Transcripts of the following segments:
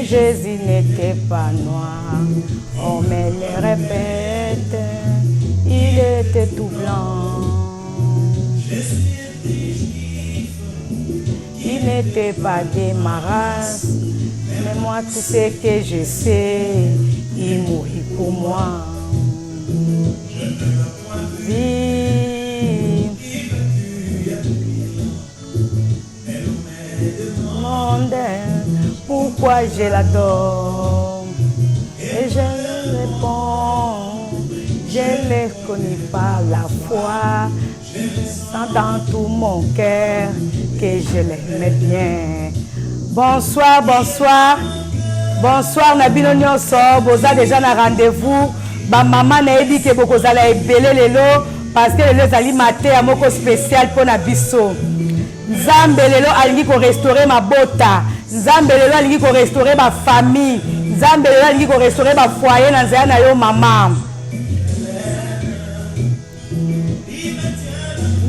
Jésus n'était pas noir, on me le répète, il était tout blanc. Il n'était pas de ma race, mais moi tout ce que je sais, il mourit pour moi. Vie, monde, pourquoi je l'adore? Et je le réponds, je ne connais pas la foi, je sens dans tout mon cœur que je l'aimais bien. Bonsoir, bonsoir. Bonsoir, Nabino Nyonso. Boza déjà na rendez-vous. Ba maman na dit que boko zala ebele lelo parce que lelo zali maté à moko spécial pour na biso. Nzambe lelo alingi ko restaurer ma bota. Nzambe lelo alingi ko restaurer ma famille. Nzambe lelo alingi ko restaurer ma foyer na nzaya na yo maman.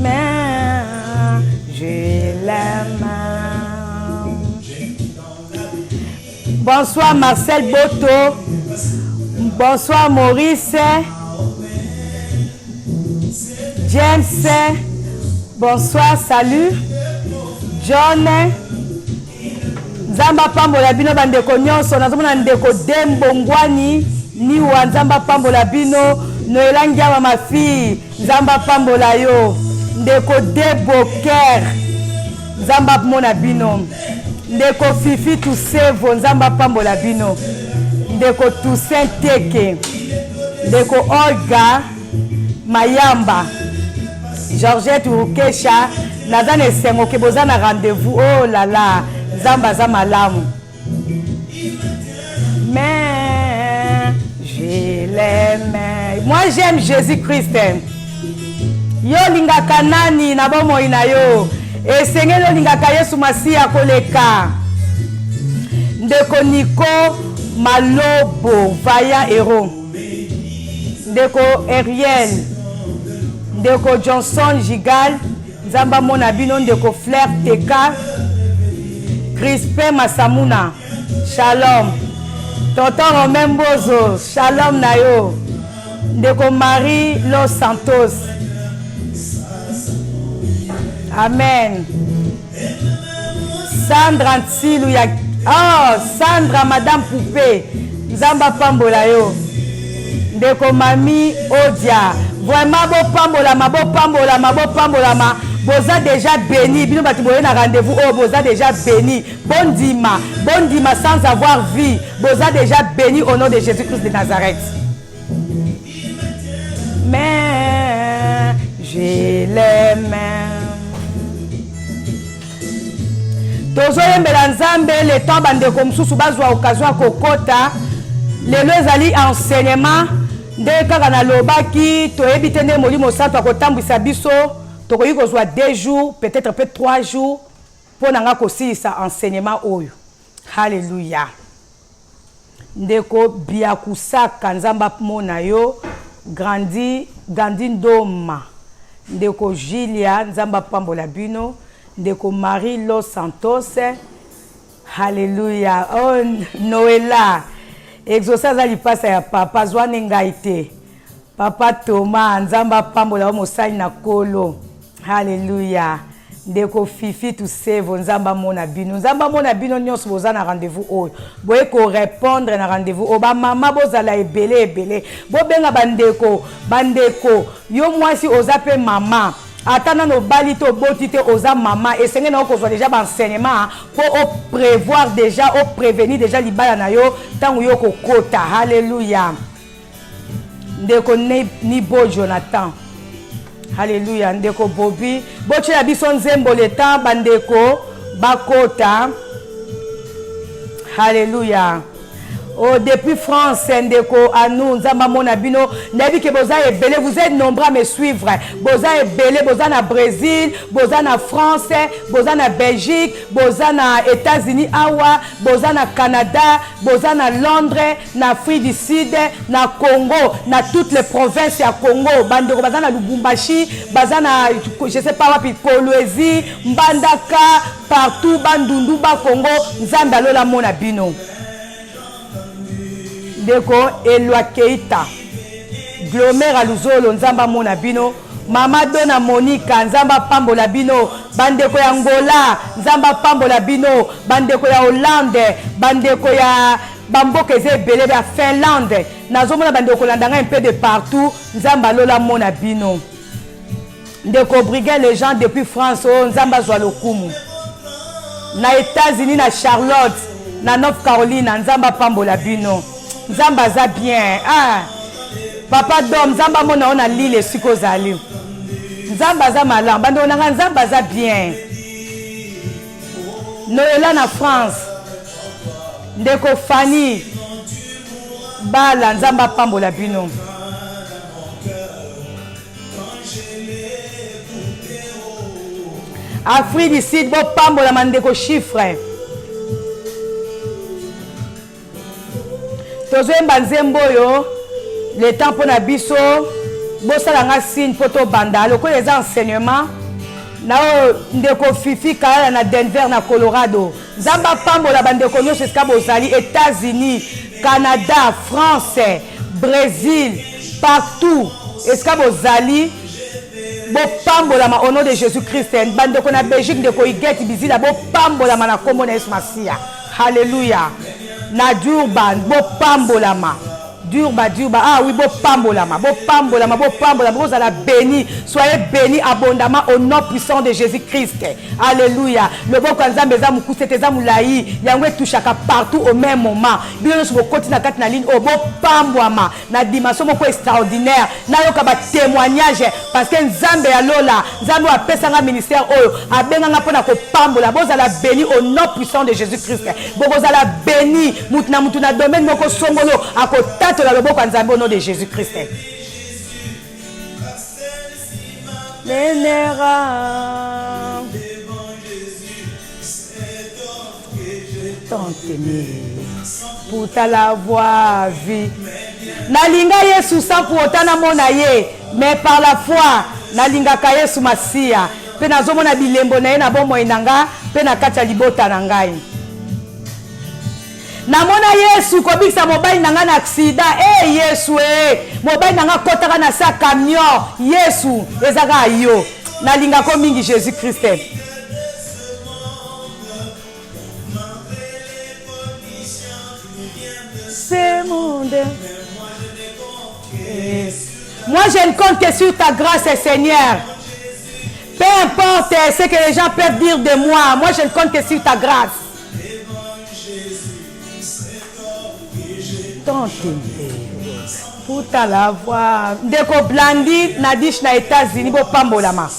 Mais je l'aime. Bonsoir Marcel Boto. Bonsoir Maurice. James. Bonsoir, salut. John. Nzamba pambola bino bandeko nyonso nazomona ndeko Dembo Ngwani ni wa nzamba pambola bino noelangi wa ma fille nzamba pambola yo ndeko Deboker nzamba mona bino ndeko Fifi Tusevo nzamba pambola bino ndeko Toussaint Teke ndeko Olga Mayamba Georgette Rukesha nazane sengo ke bozana rendez-vous oh là là Zamba Zamalamu. Mais je l'aime. Moi j'aime Jésus-Christ. Yo lingaka nani na bomo ina yo. E sengelo lingaka Yesu Masia koleka. Ndeko Nico Malobo Vaillant Héros. Ndeko Ariel. Ndeko Johnson Gigal. Zamba mona bino ndeko Flair Teka. Crispin Masamuna, Shalom. Tonton Romain Bozo, Shalom Nayo. Ndeko Marie Los Santos. Amen. Sandra Ntsilu ya. Oh, Sandra Madame Poupée. Nzamba Pambola yo. Ndeko Mami Odia. Vraiment beau pambola ma. Boza déjà béni, bino bati boye na rendez-vous oh boza déjà béni. Bon dima sans avoir vie. Boza déjà béni au nom de Jésus-Christ de Nazareth. Mais je l'aime. Tozo yembela nzambe le temps bande comme sous bazwa occasion à kokota. Lelo ezali enseignement nde kaka na lobaki to ebitende molimo santo akotambwisa biso. Tokoyi kozwa 2 jours, peut-être 3 jours pour nanga kosilisa enseignement oyo. Hallelujah. Ndeko Biakusaka nzamba mona yo Gandi Ndoma. Ndeko Julia nzamba pambola bino. Ndeko Marie Los Santos. Hallelujah. Oh Noëlla. Exauça zali pasa ya papa zwane ngaite. Papa Thomas nzamba pambola mosali na kolo. Hallelujah. Ndeko Fifi Tusevo nzamba mona bino nyonso bozana rendez-vous oyo. Boye ko répondre na rendez-vous o ba mama bozala ebele. Bo benga bandeko yo mwasi ozape mama. Atana no balito botite oza mama esenge na okozwa déjà ba enseignement pour prévoir déjà au prévenir déjà libala na yo tangu yo kokota. Hallelujah. Ndeko Nibo Jonathan. Hallelujah. Ndeko Bobby. Boche ya biso nzembo le temps bandeko bakota. Hallelujah. Oh, depuis France, ndeko Anou, nzamba mona bino, nabi ke boza ebele, vous êtes nombreux à me suivre. Boza ebele, boza na Brésil, boza na France, boza na Belgique, boza na États-Unis awa, boza na Canada, boza na Londres, na Afrique du Sud, na Congo, na toutes les provinces ya Congo, bandeko baza na Lubumbashi, baza na je sais pas wapi Kolwezi, Mbandaka, partout bandundu ba Congo, nzamba lola mona bino. ndeko Elwa Keita Glomer Aluzolo nzamba mona bino Mama Dona Monica nzamba pambola bino bandeko ya Angola nzamba pambola bino bandeko ya Hollande bandeko ya bamboka ezebele ya Finlande nazomona bandeko landanga un peu de partout nzamba lola mona bino ndeko Brigade les gens depuis France nzamba zwa lokumu na États-Unis na Charlotte na North Carolina nzamba pambola bino nzamba za bien papa dom nzamba mona ona lile siko zali nzamba za malam bando nanga nzamba za bien Noëlla na France ndeko Fanny bala nzamba pambola bino Afrique du Sud bo pambola mandeko chiffre tozoyemba nzembo oyo le temps mpona biso bosalanga signe mpo tobanda lokola eza enseignement nao ndeko Fifi kala na Denver na Colorado nzamba pambola bandeko nyonso esika bozali États-Unis Canada France Brésil partout esika bozali bopambolama au nom de Jésus-Christ bandeko na Belgique ndeko Igeti bizila bopambolama na kombo na Yesu Masia Alléluia na Durban bopambolama Durba, ah oui, bopambolama, vous allez béni, soyez bénis abondamment au nom puissant de Jésus-Christ. Alléluia. Le bon kanzambe za mukuste za mulayi, yangwe touchaka partout au même moment. Bien sur vos côtés na quatre na ligne au bopambolama, na dimension moko extraordinaire, na yoka ba témoignage parce que nzambe ya lola, nzambe wa pesanga ministère oyo, abenga pona ko pambola, vous allez béni au nom puissant de Jésus-Christ. Vous allez béni mutuna domaine moko songolo akota dans le beau au nom de Jésus-Christ. Pour ta la voix vie. Nalinga Yesu sans pour autant na mona ye, mais par la foi nalinga ka Yesu Masia. Pe nazomona bilembo na ye na bomo inanga, pe na kati ya libota na ngai. Namona Yesu kobikisa mobile nanga na accident Yesu mobile nanga kotaka na sa camion Yesu ezaka yo nalinga ko mingi Jésus Christ ce monde moi je ne compte que sur ta grâce Seigneur peu importe ce que les gens peuvent dire de moi je ne compte que sur ta grâce pour ta la voix ndeko Blandi Nadish na États-Unis bo pambolama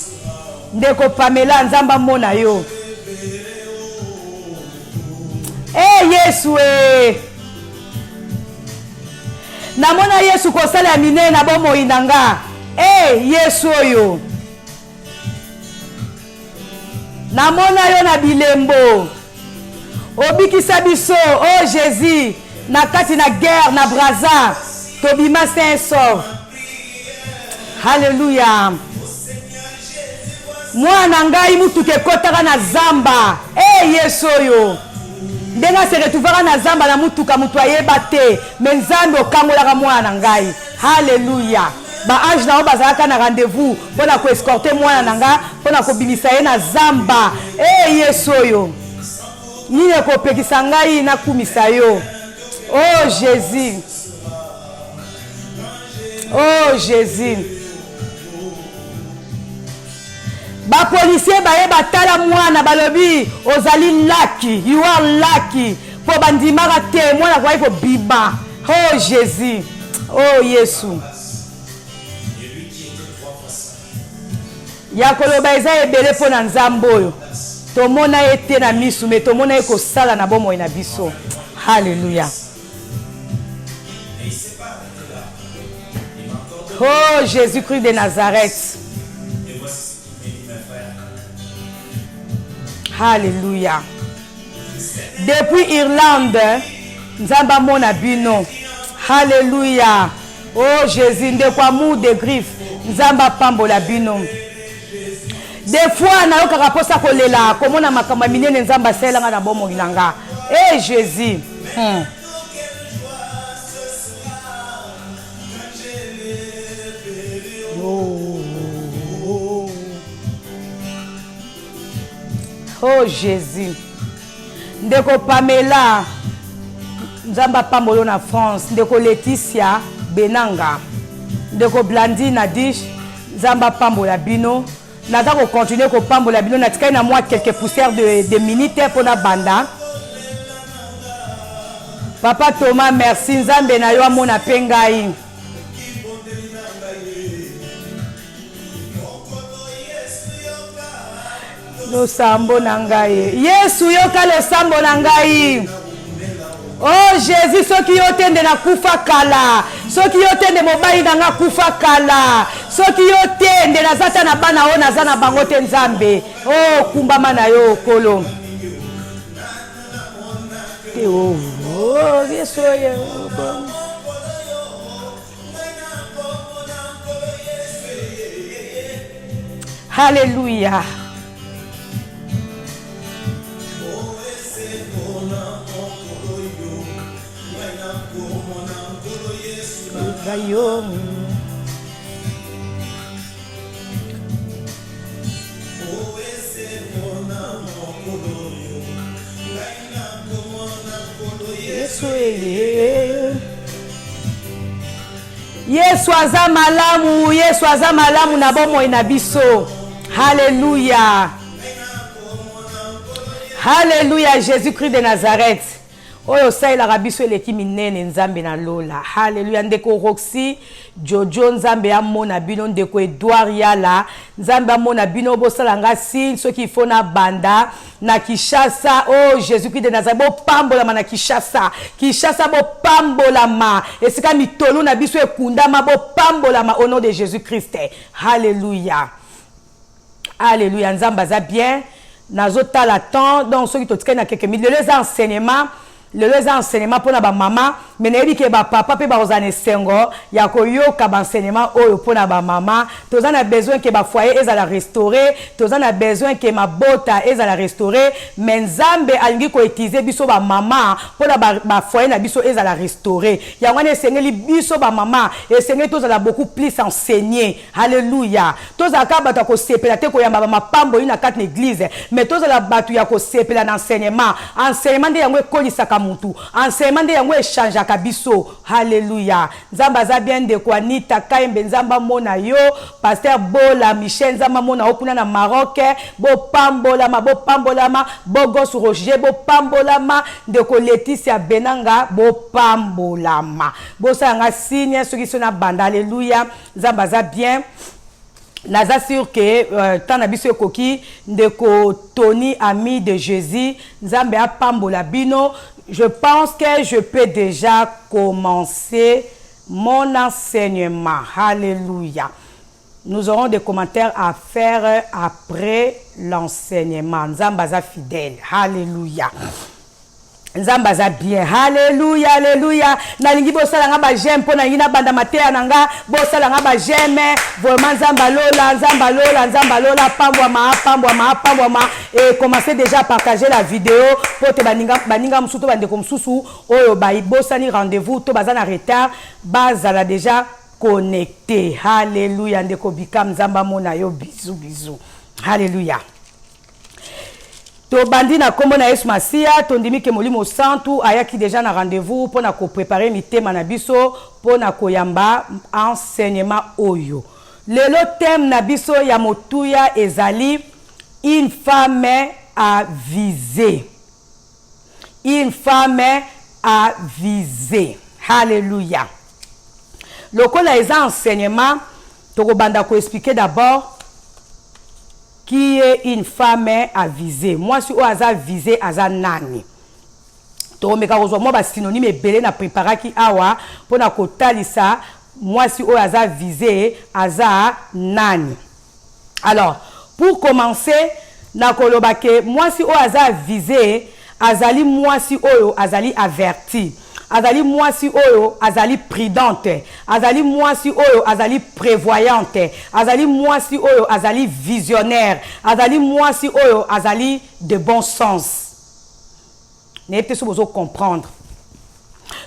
ndeko Pamela nzamba mona yo Yesu namona Yesu kosala mine na bomo inanga Yesu oyo namona yo na bilembo obikisa biso Jésus na kati na guerre na Braza tobima saint sauve Alléluia mwana ngai mutuke kotaka na zamba Yesu oyo ndenga se retrouvera na zamba na mutuka mutu ayeba te me nzambe okangolaka mwana ngai Alléluia ba ange na bazalaka na rendez-vous mpona ko escorter mwana nanga mpona kobimisa ye na zamba Yesu oyo nini ekopekisa ngai nakumisa yo oh Jésus. Oh Jésus. Ba policier ba yeba tala mwana balobi ozali lucky, you are lucky. Po bandimaka te mwana kwa iko biba. Oh Jésus. Oh Yesu. Ya koloba eza ebele po na nzambe oyo. Tomona ete na misu me tomona eko sala na bomo ina biso. Alléluia. Oh Jésus-Christ de Nazareth. Alléluia. Depuis Irlande, nzamba mona bino. Alléluia. Oh Jésus, ndekwa mou de griffes, nzamba pambola bino. Des fois na yoka posa kolela, komona makamba minene nzamba selanga na bomo ilanga. Jésus. Oh Jésus. Ndeko Pamela. Nzamba Pambolo na France. Ndeko Laetitia Benanga. Ndeko Blandine Nadish. Nzamba Pambola Bino. Naza ko continuer ko Pambola Bino. Natika na moi quelques poussières de minutes pour na banda. Papa Thomas, merci. Nzambe na yo amona pengai. Lo sambo na ngai. Yesu yoka lo sambo na ngai. Oh Jésus, soki yo tende na kufa kala. Soki yo tende mobali na nga kufa kala. Soki yo tende na zata na bana o na zana bango te Nzambe. Oh kumbama na yo kolo. Oh Yesu yo. Hallelujah. Yesu aza malamu, Yesu aza malamu na bomo ina biso. Hallelujah. Hallelujah, Jésus-Christ de Nazareth. Oyo saila rabiso eleki minene Nzambe na lola. Hallelujah. Ndeko Roxy Jojo Nzambe amona bino, ndeko Edouard Yala Nzambe amona bino bosala nga si soki ifona banda na Kishasa. Oh Jésus-Christ de Nazareth, bo pambola na Kishasa. Kishasa bo pambola ma. Esika mitolo na biso ekundama bo pambola ma au nom de Jésus-Christ. Hallelujah. Alléluia. Nzamba za bien. Nazota la temps donc ceux qui totika na quelques minutes les enseignements pour na ba maman mais nebi ke ba papa pe ba ozane sengo ya koyoka ba enseignement oyo pour na ba maman tozana a besoin que ba foyer ezala restaurer, tozana a besoin que ma bota ezala restaurer, mais Nzambe alingi ko utiliser biso ba maman pour na ba foyer na biso ezala restaurer. Ya ngane sengeli biso ba maman et sengeli tozala beaucoup plus enseigner. Alléluia. Tozala ka bato ko sepela te ko yamba ba mapambo ina kat l'église, mais tozala bato ya ko sepela na enseignement de yango ekolisaka mutu, enseignement de yango echangea kabiso. Hallelujah. Nzamba za bien de kwa nita kaimbe nzamba mona yo pasteur Bola Michel nzamba mona okuna na Maroc bo pambola ma Bogos Roger bo pambola ma de ko Laetitia Benanga bo pambola ma bo sa nga signe soki sona banda. Alléluia. Nzamba za bien. Naza sûr que tant abiso koki ndeko Tony ami de Jésus Nzambe a pambola bino. Je pense que je peux déjà commencer mon enseignement. Alléluia. Nous aurons des commentaires à faire après l'enseignement. Nzambaza fidèle. Alléluia. Nzambaza bien. Alléluia, alléluia. Nalingi bosala nga ba j'aime pona yina banda matea nanga bosala nga ba j'aime vraiment nzambalola pambwa et commencez déjà à partager la vidéo pour te baninga musuto bande comme susu oyo ba ibosani rendez-vous to bazana retard bazala déjà connecté. Alléluia. Ndeko bikam nzamba mona yo bisou. Alléluia. To bandi na kombo na Yesu Masia tondimi ke molimo santu ayaki déjà na rendez-vous pour na ko préparer mitema na biso pour na koyamba enseignement oyo. Lelo thème na biso ya motuya ezali une femme à viser. Une femme à viser. Alléluia. Lokola eza enseignement to ko banda ko expliquer d'abord qui est une femme à viser. Moi, si on a visé, à nani. To meka kozwa moi ba synonyme belé na préparer ki awa pour na kotalisa. Moi, si on a visé, à nani. Alors, pour commencer, na kolobake, moi si on a visé, azali moi si oyo azali averti. Azali mwasi oyo azali prudente, azali mwasi oyo azali prévoyante, azali mwasi oyo azali visionnaire, azali mwasi oyo azali de bon sens. N'ayez peut-être besoin de comprendre.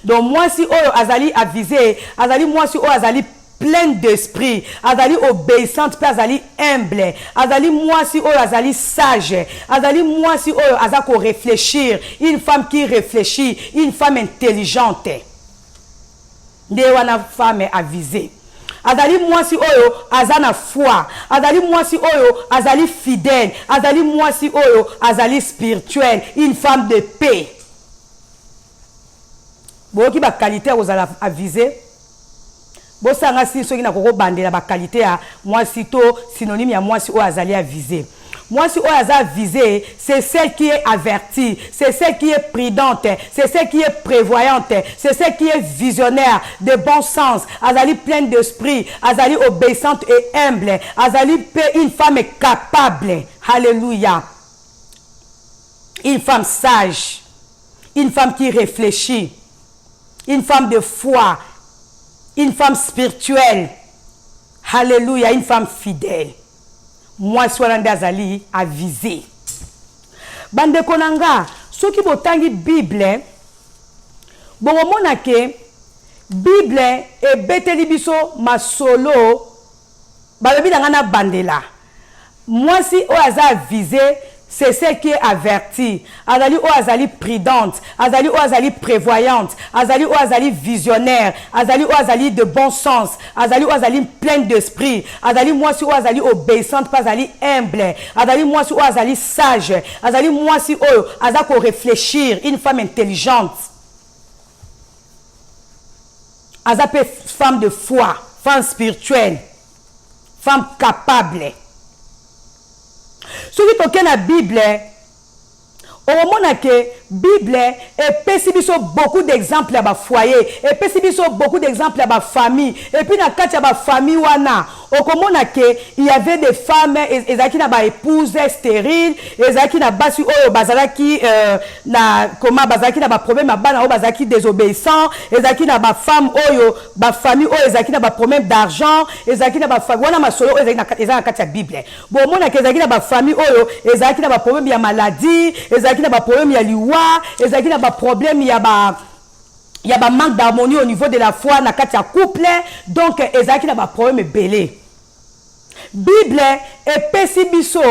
Donc mwasi oyo azali avisé, azali mwasi oyo azali pleine d'esprit, azali obéissante, puis azali humble, azali mwasi oyo azali sage, azali mwasi oyo azako réfléchir, une femme qui réfléchit, une femme intelligente. Nde wana femme avisée. Azali mwasi oyo azana foi, azali mwasi oyo azali fidèle, azali mwasi oyo azali spirituel, une femme de paix. Boki ba qualité ozala avisé. Bosanga si soki na koko bandela ba qualité ya mwasi to synonyme ya mwasi oyo azali avisé. Mwasi oyo azali avisé, c'est celle qui est avertie, c'est celle qui est prudente, c'est celle qui est prévoyante, c'est celle qui est visionnaire, de bon sens, azali pleine d'esprit, azali obéissante et humble, azali une femme capable. Alléluia. Une femme sage, une femme qui réfléchit, une femme de foi, une femme spirituelle. Alléluia, une femme fidèle. Moi, je suis azali avisé. Bande konanga, ceux qui botangi Bible, bon mona ke Bible et beteli biso masolo, balobi na bandela. Moi si o aza avisé, c'est celle qui est avertie. Azali o azali prudente, azali o azali prévoyante, azali o azali visionnaire, azali o azali de bon sens, azali o azali pleine d'esprit, azali mwasi o azali obéissante, pas azali humble, azali mwasi o azali sage, azali mwasi o azako réfléchir, une femme intelligente. Azape femme de foi, femme spirituelle, femme capable. Ce qui toque la Bible, au moment que Bible et beaucoup d'exemples à ma foyer, et beaucoup d'exemples à ma famille, et puis dans quatre ma famille wana, au moment que il y avait des femmes, et qui n'a pas épouse stérile, et qui n'a pas su oh bazalaki na comment bazalaki n'a pas problème à bana oh bazalaki désobéissant, et qui n'a pas femme oh ba famille oh et qui n'a pas problème d'argent, et qui n'a pas famille wana masolo et qui n'a pas Bible. Bon au moment que qui n'a pas famille oh et qui n'a pas problème il y a maladie, et qui n'a pas problème il y a liwa, et qui n'a pas problème il y a manque d'harmonie au niveau de la foi na katia couple, donc ezaki na ba problème belé. Bible et pesibiso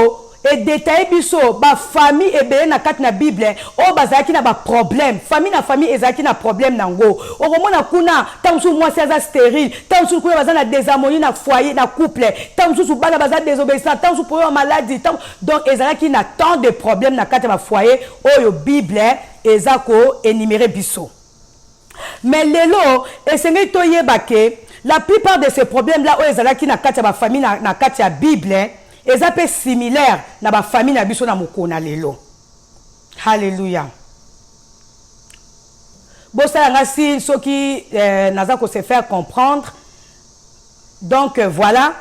et détaillé biso ba famille et belé na kat na Bible o bazaki na ba problème famille na famille ezaki na problème nango o komona kuna tansu moi c'est stérile tansu kuna bazana désharmonie na foyer na couple tansu bana bazana désobéissant tansu pour maladie donc ezaki na tant de problèmes na kat ba foyer oyo Bible ezako énumérer biso. Mais lelo esengeli toyeba ke la plupart de ces problèmes là oyo ezalaki na kati ya ba famille na kati ya Bible ezape similaire na ba famille na biso na mokona lelo. Alléluia. Bosala ngasi soki naza ko se faire comprendre. Donc voilà.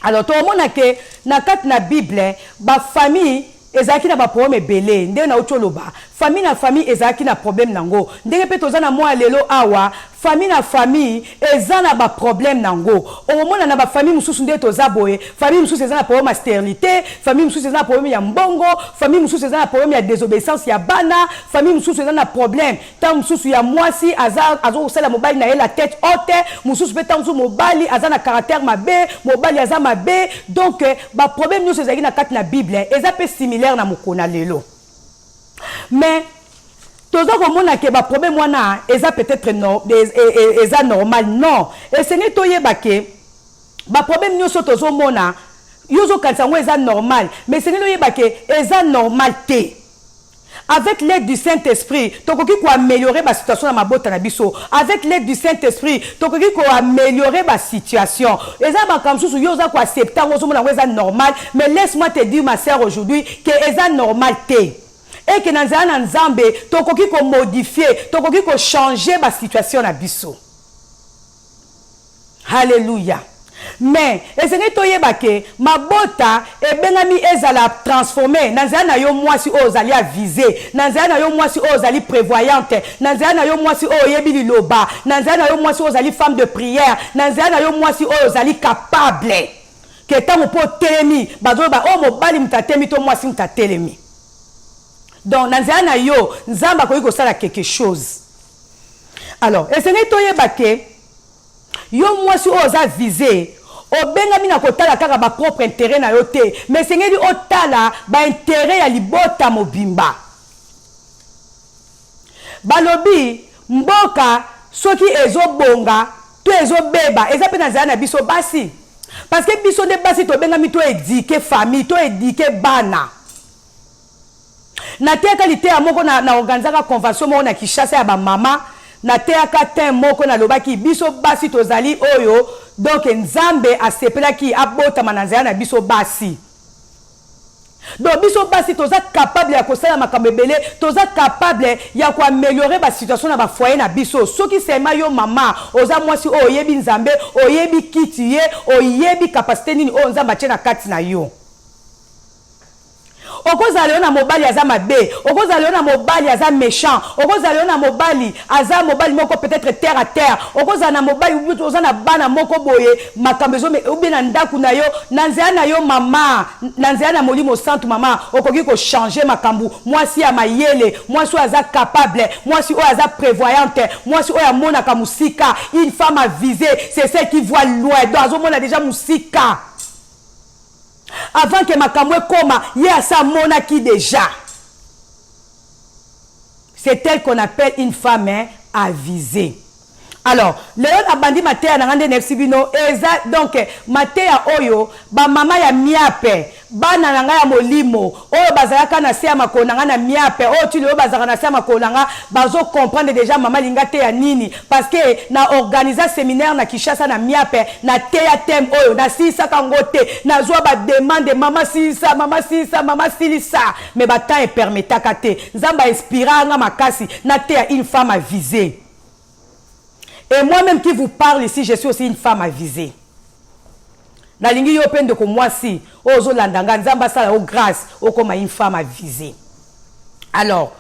Alors to mona ke na kati na Bible ba famille ezaki na ba problème belé ndé na otoloba famille na famille ezaki na problème nango ndenge pe tozana moi lelo awa famille na famille ezana ba problème nango o mona na ba famille mususu ndé tozaboye famille mususu ezana problème ya stérilité famille mususu ezana problème ya mbongo famille mususu ezana problème ya désobéissance ya bana famille mususu ezana problème tant mususu ya mwasi azo sala mobali na la tête haute mususu pe tant mususu mobali azana caractère mabe mobali azana mabe donc ba problème nyonso ezaki na kati na Bible ezape similaire na mokona lelo. Mais tozo komona ke ba problème wana eza peut-être non eza normal non et ce n'est toyeba ke ba problème nyonso tozo mona yozo kansango eza normal mais ce n'est toyeba ke eza normal te. Avec l'aide du Saint-Esprit, tokoki ko améliorer ma situation na mabota na biso. Avec l'aide du Saint-Esprit, tokoki ko améliorer ma situation. Eza ba kamsusu yoza ko accepter ngozo mona eza normal, mais laisse-moi te dire ma sœur aujourd'hui que eza normal te. Et que dans un ensemble, tokoki ko modifier, tokoki ko changer ma situation na biso. Alléluia. Mais esenge toyeba ke mabota ebengami ezala transformer nanzana na yo mwasi ozali avisé nanzana na yo mwasi ozali prévoyante nanzana na yo mwasi oyebi liloba nanzana na yo mwasi ozali femme de prière nanzana na yo mwasi ozali capable ke tango po telemi bazoba o mobali mutatemi to mwasi mutatelemi. Donc nanzana na yo nzamba koyi ko sala quelque chose. Alors esenge toyeba ke Yo mwasi oza visé. Obenga mina kotala kaka ba propre intérêt na yo te. Mais sengeli otala ba intérêt ya libota mobimba. Balobi mboka soki ezobonga to ezobeba eza pe na zana biso basi. Parce que biso de basi to benga mi to éduquer famille, to éduquer bana. Na te qualité ya moko na organizaka convention moko na Kinshasa ya ba mama, na te akatin moko na lobaki biso basi tozali oyo, donc Nzambe asepelaki abota mananzaya na biso basi. Donc biso basi toza capable ya kosala makambo ebele, toza capable ya ko améliorer ba situation na ba foyer na biso. Soki sema yo mama, oza mwasi oyebi Nzambe, oyebi kiti ye, oyebi capacité nini o Nzambe atie na kati na yo. Okozala yo na mobali aza mabe, okozala yo na mobali aza méchant, okozala yo na mobali aza mobali moko peut-être terre à terre, okozala na mobali oza na bana moko boye makambo ezome obe na ndaku na yo, na nzela na yo mama, na nzela na molimo santu mama, okoki ko changer makambo, mwasi ya mayele, mwasi oyo aza capable, mwasi oyo aza prévoyante, mwasi oyo amonaka musika, une femme avisée, c'est celle qui voit loin, donc azomona déjà musika. Avant que makamwe koma, il y a ça monaki déjà. C'est elle qu'on appelle une femme avisée. Alors, le abandi matéa na ngande nefsibino eza donc matéa oyo ba mama ya miape bana na nga ya molimo oyo bazalaka na se ya makolo na miape oyo tuli oyo bazalaka na se ya makolo na bazo comprendre déjà mama linga te ya nini parce que na organiser séminaire na Kinshasa na miape na te ya thème oyo na sisa kangote na zwa ba demande mama sisa mama silisa mais ba temps permetaka te nzamba inspira nga makasi na te ya une femme avisée. Et moi-même qui vous parle ici, je suis aussi une femme avisée. Na lingi yo pende ko moi si ozo landanga nzamba sala o grâce o comme une femme avisée. Alors,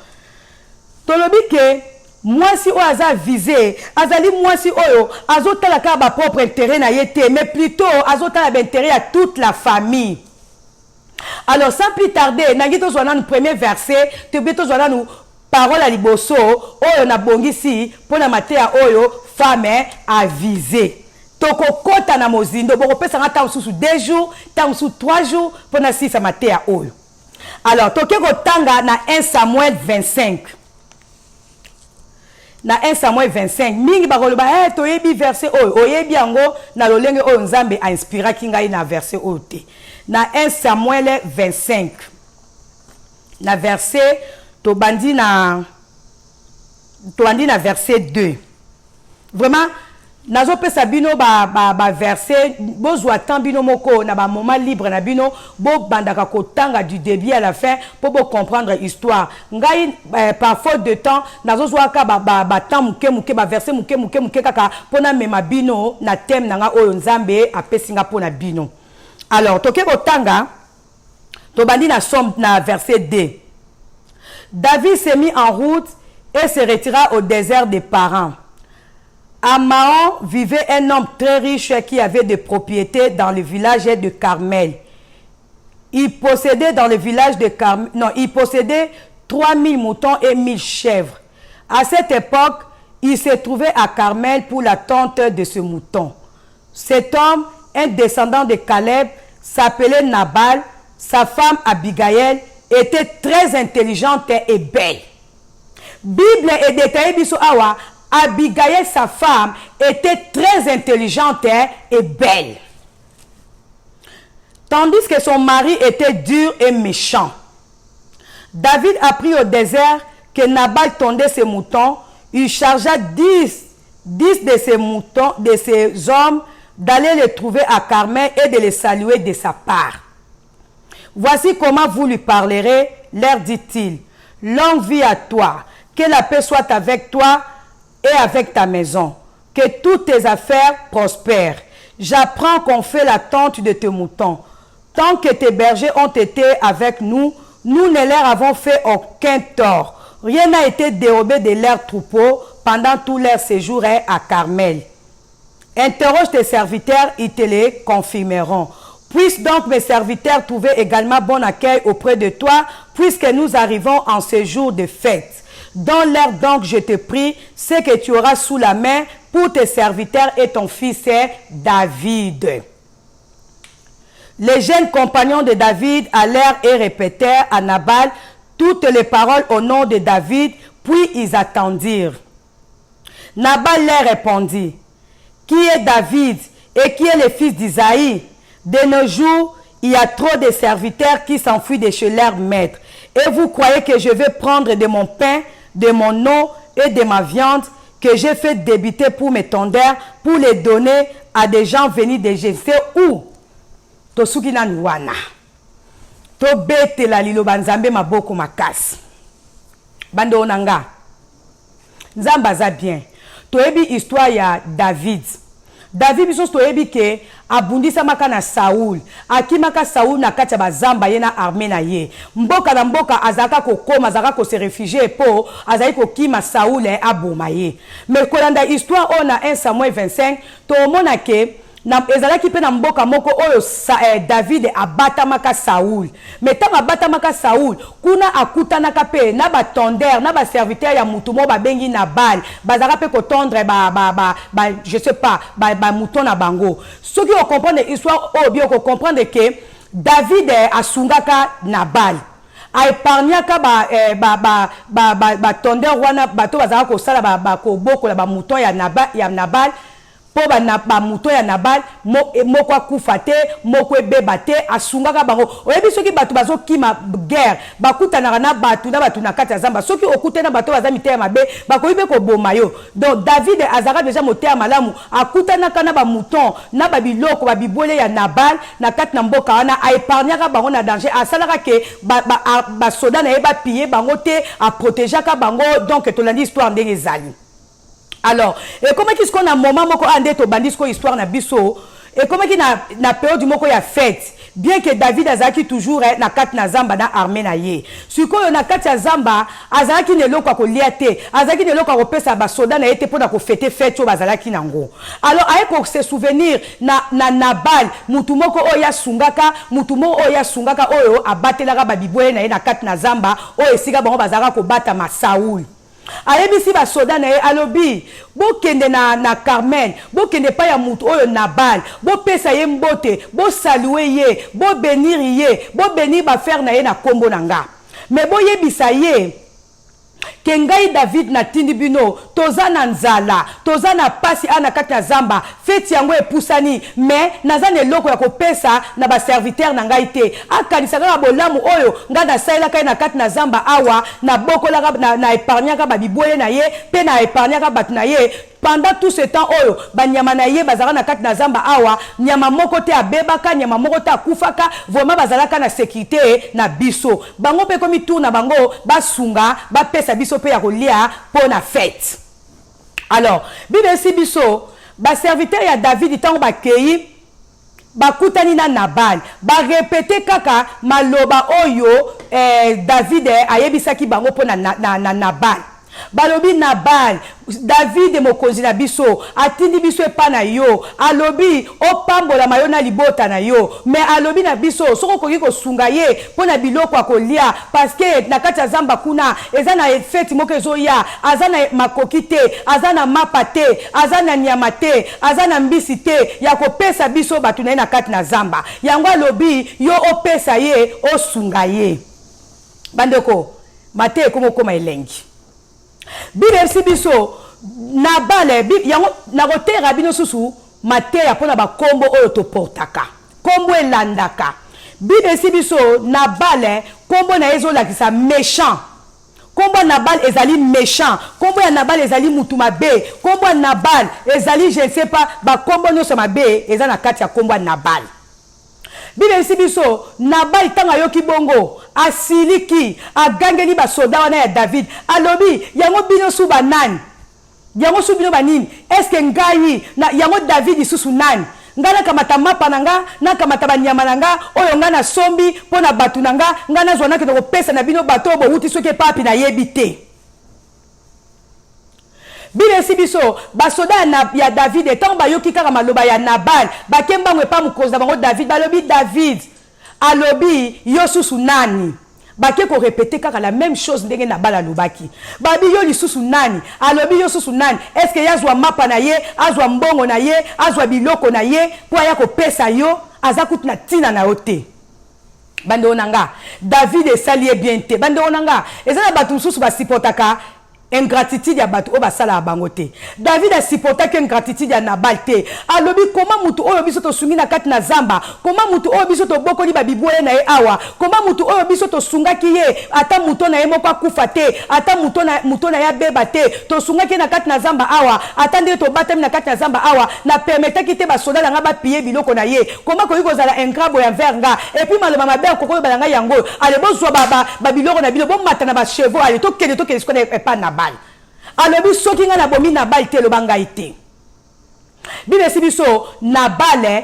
tolobi que moi si o aza avisé, azali moi si oyo azotala ka ba propre intérêt na yete, mais plutôt azotala ba intérêt à toute la famille. Alors, sans plus tarder, nangi to zwana no premier verset, te beto zwana no parole à liboso oyo na bongisi pona matéa oyo femme avisée. Toko kota na mozindo boko pesa ngata ususu 2 jours, ta ususu 3 jours pona 6 matéa oyo. Alors toke ko tanga na 1 Samuel 25. Na 1 Samuel 25 mingi bakoloba toyebi verset oyo oyebi yango na lolenge oyo Nzambe a inspira kingai na verset oyo te. Na 1 Samuel 25 na verset tobandi na verset 2. Vraiment nazo pesa bino ba verset bozwa temps bino moko na ba moment libre na bino bo bandaka kotanga du début à la fin pour comprendre histoire. Ngai par faute de temps nazo zwa ka ba temps muke ba verset muke kaka pona mema bino na thème nanga oyo Nzambe apesinga pona bino. Alors toke kotanga tobandi na somme na verset 2. David s'est mis en route et se retira au désert des Parans. À Maon vivait un homme très riche qui avait des propriétés dans le village de Carmel. Il possédait dans le village de Carmel, il possédait 3000 moutons et 1000 chèvres. À cette époque, il se trouvait à Carmel pour la tente de ce mouton. Cet homme, un descendant de Caleb, s'appelait Nabal, sa femme Abigail était très intelligente et belle. Bible est détaillée biso awa, Abigail sa femme était très intelligente et belle. Tandis que son mari était dur et méchant. David apprit au désert que Nabal tondait ses moutons, il chargea 10 de ses moutons, de ses hommes, d'aller les trouver à Carmel et de les saluer de sa part. Voici comment vous lui parlerez, leur dit-il. Longue vie à toi, que la paix soit avec toi et avec ta maison, que toutes tes affaires prospèrent. J'apprends qu'on fait la tente de tes moutons. Tant que tes bergers ont été avec nous, nous ne leur avons fait aucun tort. Rien n'a été dérobé de leurs troupeaux pendant tout leur séjour à Carmel. Interroge tes serviteurs, ils te les confirmeront. Puisse donc mes serviteurs trouver également bon accueil auprès de toi, puisque nous arrivons en ce jour de fête. Donne-leur donc, je te prie, ce que tu auras sous la main, pour tes serviteurs et ton fils David. Les jeunes compagnons de David allèrent et répétèrent à Nabal toutes les paroles au nom de David, puis ils attendirent. Nabal leur répondit, qui est David et qui est le fils d'Isaïe? De nos jours, il y a trop de serviteurs qui s'enfuient de chez leur maître. Et vous croyez que je vais prendre de mon pain, de mon eau et de ma viande que j'ai fait débiter pour mes tondeurs, pour les donner à des gens venus de je sais où? Tosuki na wana. To bete la lilo banzambe maboko makasi. Bando onanga. Nzamba za bien. To ebi histoire ya David. David biso to ebi ke abundisa maka na Saul. Akimaka Saul na kati ya bazamba ye na armée na ye. Mboka na mboka azaka kokoma, azaka ko se réfugier po, azaki ko kima Saul aboma ye. Mais kolanda histoire on a 1 Samuel 25, to mona ke na ezalaki pe na mboka moko oyo David abatamaka Saul. Mais tant abatamaka Saul, kuna akutanaka pe na ba tondeur, na ba serviteur ya mutu mo ba bengi Nabal, bazaka pe ko tondre je sais pas, mouton na bango. Ceux qui comprendre l'histoire o bien ko comprendre que David asungaka Nabal. A épargnaka ba tondeur wana bato bazaka ko sala ba ko bokola ba mouton ya Nabal. Po ba mouton ya Nabal moko akufa te moko ebeba te asungaka bango oyebi soki bato bazokima guerre bakutanaka na bato na kati ya zamba soki okute na bato baza mitema mabe bakoyibe koboma yo. Donc David azaka déjà motema malamu akutanaka na ba mouton na ba biloko ba bibwele ya Nabal na kati na mboka wana a épargnaka bango na danger asalaka ke ba soda na ye ba piller bango te a protégeaka bango. Donc tolandi histoire ndenge ezali. Alors, et comment est-ce qu'on a un moment moko ande to bandisco histoire na biso et comment qui na période moko ya fête bien que David azaki toujours na kati na zamba na armée na ye sikoyo na kati ya zamba azaki ne loko ko liate azaki ne loko ko pesa ba soda na ete pona ko fêter fête o bazalaki nango. Alors aye ko se souvenir na Nabal mutu moko oya sungaka oyo abatelaka ba bibwe na ye na kati na zamba oyo esika bango bazalaka ko bata ma Saul. Ayebisi ba soda na ye alobi bo kende na Carmel bo kende pa ya mutu oyo Nabal bo pesa ye mbote bo saluer ye bo bénir ba faire na ye na kombo nanga. Mais bo yebisa ye kengai David na tindi bino toza na nzala toza na pasi ana kati na zamba feti yango epusani mais naza ne loko ya kopesa na ba serviteur na ngai te akanisa kaka bolamu oyo nga na saila kai na kati na zamba awa na bokola na épargnaka ba bibwele na ye pe na épargnaka batu na ye. Pendant tout ce temps oyo banyama na ye bazaka na kati na zamba awa nyama moko te abebaka nyama moko te akufaka vraiment bazalaka na sécurité na biso bango pe komi tour na bango basunga bapesa biso pe ya kolia po na fête. Alors bible si biso ba serviteur ya David tango bakei bakutani na Nabal ba répéter kaka maloba oyo David ayebisaki bango po na Nabal. Balobi Nabal David mokonzi na biso atindi biso epa na yo alobi opambola mayo na libota na yo mais alobi na biso soko koki kosunga ye pona biloko akolia parce que na kati ya zamba kuna eza na fête moko ezoya aza na makoki te aza na mapa te aza na nyama te aza na mbisi te ya kopesa biso batu na ye na kati na zamba yango alobi yo opesa ye osunga ye. Bandeko mate ekoma elengi Bible si biso Nabal yango na kotera bino susu mateya pona ba kombo oyo to portaka kombo elandaka. Bible si biso Nabal kombo na ezo lakisa méchant kombo Nabal ezali méchant kombo ya Nabal ezali mutu mabe kombo ya Nabal ezali je ne sais pas ba kombo nyonso mabe eza na kati ya kombo ya Nabal. Bible si biso Nabal tanga yoki bongo asiliki agangeli ba soda wana ya David alobi yango bino su banani yango su bino banini est-ce que ngai na yango David susu nani ngana kamata mapa nanga na kamata banyama nanga oyo ngana sombi pona batu nanga ngana zwana ke ko pesa na bino bato bo wuti soke papi na yebite. Bible si biso basoda ya David etango bayoki kaka maloba ya Nabal bakemba ngwe pa mukoza bango David balobi David alobi yo susu nani bake ko répéter kaka la même chose ndenge Nabal alobaki. Babi yo lisusu nani, alobi yo susu nani, est-ce que yazwa mapa na ye, azwa mbongo na ye, azwa biloko na ye, po ya ko pesa yo, azakutu na tina na yote. Bande onanga, David esali bien te. Bande onanga, ezana batu susu ba sipotaka ingratitude ya batu o basala ya bango te. David a supporté que ingratitude ya Nabal te. Alobi comment mutu oyo biso to sungi na kati na zamba, comment mutu oyo biso to bokoli ba biboye na ye awa, comment mutu oyo biso to sungaki ye ata muto na ye moko akufa te, ata muto na ya beba te, to sungaki na kati na zamba awa, ata nde to batami na kati na zamba awa, na permetaki te ba soda nga ba piye biloko na ye. Comment ko yiko zala ingrabo ya verga et puis maloba mabe ko ko balanga yango, ale bozwa ba biloko na bilo bo mata na ba chevaux, ale to kende ce qu'on est pas na alobi soki nga na bomi Nabal te lo bangai te. Bible si biso Nabal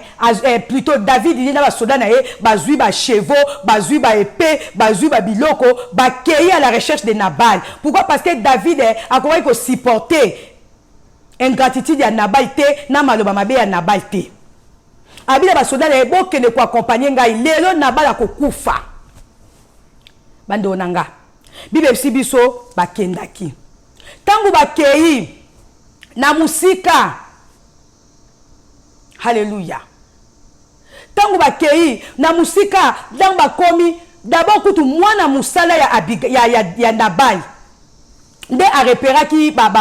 plutôt David il na ba soda na ye bazui ba chevaux, bazui ba épée, bazui ba biloko, ba kei à la recherche de Nabal. Pourquoi? Parce que David a commencé ko supporter ingratitude ya Nabal te na maloba mabe ya Nabal te. Abila ba soda na ye bokende ko accompagner ngai lelo Nabal akokufa. Bande onanga. Bible si biso bakendaki. Tangu bakei na musika. Hallelujah. Tangu bakei na musika dans bakomi d'abord kutu mwana musala ya Nabal. Nde a repéra ki ba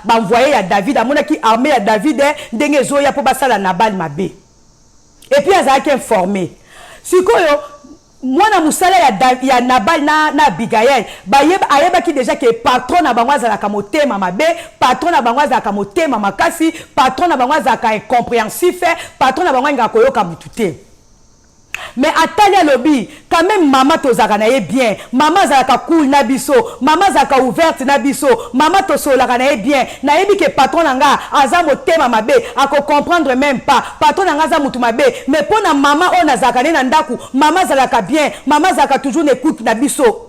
envoyer ya David amona ki armée ya David ndenge zoya po basala Nabal mabe. Et puis azaki informé. Sikoyo mwana musala ya Nabal na Abigail ayeba ki déjà que patron na bango azalaka motema mabe, patron na bango azalaka motema makasi, patron na bango azalaka incompréhensif, patron na bango ngaka koyoka mutu te. Mais atali alobi quand même maman tozaka na ye bien, maman azalaka cool na biso, maman azalaka ouverte na biso, maman tosolaka na ye bien, na yebi que patron nanga aza motema mabe, ako comprendre même pas, patron nanga aza mutu mabe, mais pona maman on azalaka na ndaku, maman azalaka bien, maman azalaka toujours n'écoute na biso.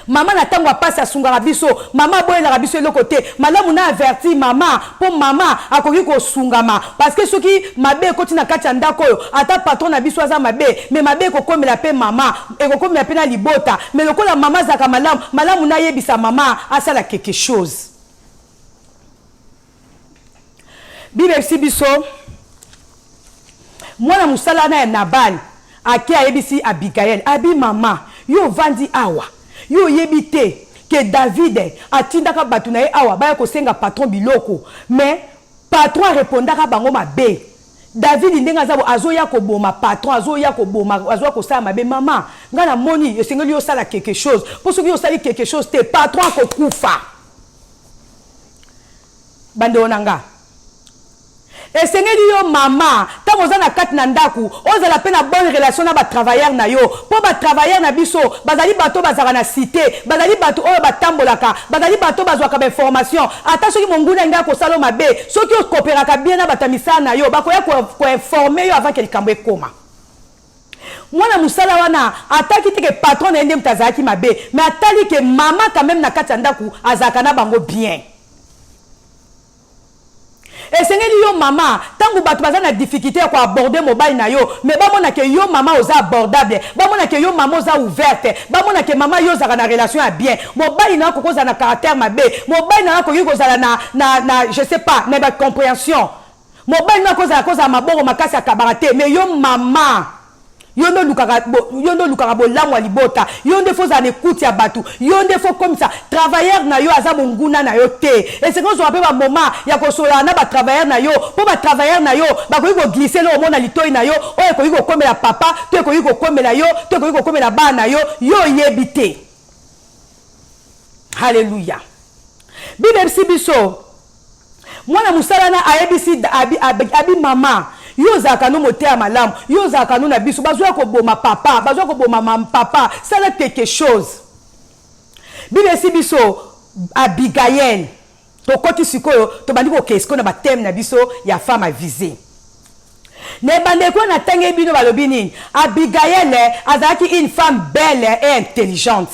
Maman na tango passe à sunga biso, maman boye na biso le côté, malamu na averti maman, pour maman akoki ko sungama parce que ceux qui mabe koti na kati ndako yo, ata patron na biso aza mabe, mais mabe ko komela pe maman, e ko komela pe na libota, mais lokola maman zaka malamu na yebisa maman asala quelque chose. Bible si biso mwana musala na Nabal, aki ayebisi Abigail, abi maman, yo vandi awa. Yo yebite que David atindaka batu na ye awa baya ko senga patron biloko, mais patron répondaka bango mabe. David ndenga zabo azoya ko boma patron, azoya ko boma, azoya ko sala mabe. Maman ngana moni esengeli yo sala quelque chose, pour ceux qui yo sali quelque chose te patron ko kufa. Bande onanga esengeli yo mama tango za na kati na ndaku ozala pe na bonne relation na ba travailleur na yo, po ba travailleur na biso bazali bato bazaka na cité, bazali bato oyo batambolaka, bazali bato bazwaka ba information, ata soki monguna nga ko salo mabe, soki o coopéraka bien na batamisa na yo bakoya ko informer yo avant que likambo ekoma. Mwana musala wana ataki te ke patron na ende mtazaki mabe, mais atali ke mama quand même na kati na ndaku azaka na bango bien. Et c'est yo maman, tant que tu as des difficultés à aborder mobile na yo, mais ba mona ke yo maman osa abordable, ba mona ke yo maman osa ouverte, ba mona ke maman yo za na relation à bien. Mobile na ko za na caractère mabe, mobile na ko yo za na je sais pas, na ba compréhension. Mobile na ko za maboro makasi ya kabarate, mais yo maman yondo lukaka bolamu wa libota, yonde fo za n'écoute ya batu, yonde fo comme ça travailleur na yo aza monguna na yo te. Et c'est qu'on se rappelle ba moment ya ko sola na ba travailleur na yo, po ba travailleur na yo ba ko go glisser le mona litoi na yo, o ko go komela papa, to ko go komela yo, to ko go komela ba na yo, yo yebite. Hallelujah. Bible si biso mwana musala na ayebisi abi mama yo zaka no motea malamu, yo zaka no na biso bazwa ko boma papa, bazwa ko boma mam papa, ça là quelque chose. Bible si biso Abigail to koti sikoyo to bandi ko kesko na batem na biso ya femme à viser. Ne bande ko na tangi bino balobi nini? Abigail azaki une femme belle et intelligente.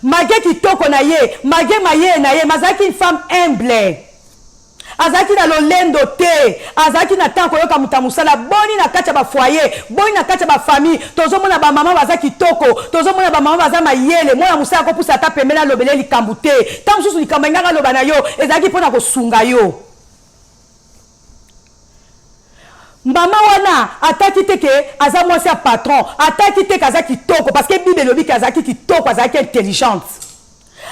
Malgré kitoko na ye, malgré maye na ye, mazaki une femme humble. azaki na lolendo te, azaki na temps koyoka muta musala, boni na kati ya ba foyer, boni na kati ya ba famille, tozomona ba mama baza kitoko, tozomona ba mama baza mayele, mwana musala ko pusa ata pembena lobele likambu te, tant mususu likambu ngaka loba na yo, ezaki pona kosunga yo. Mama wana ataki te ke aza mwasi ya patron, ataki te kaza kitoko parce que Bible lobi kazaki kitoko, azaki intelligente.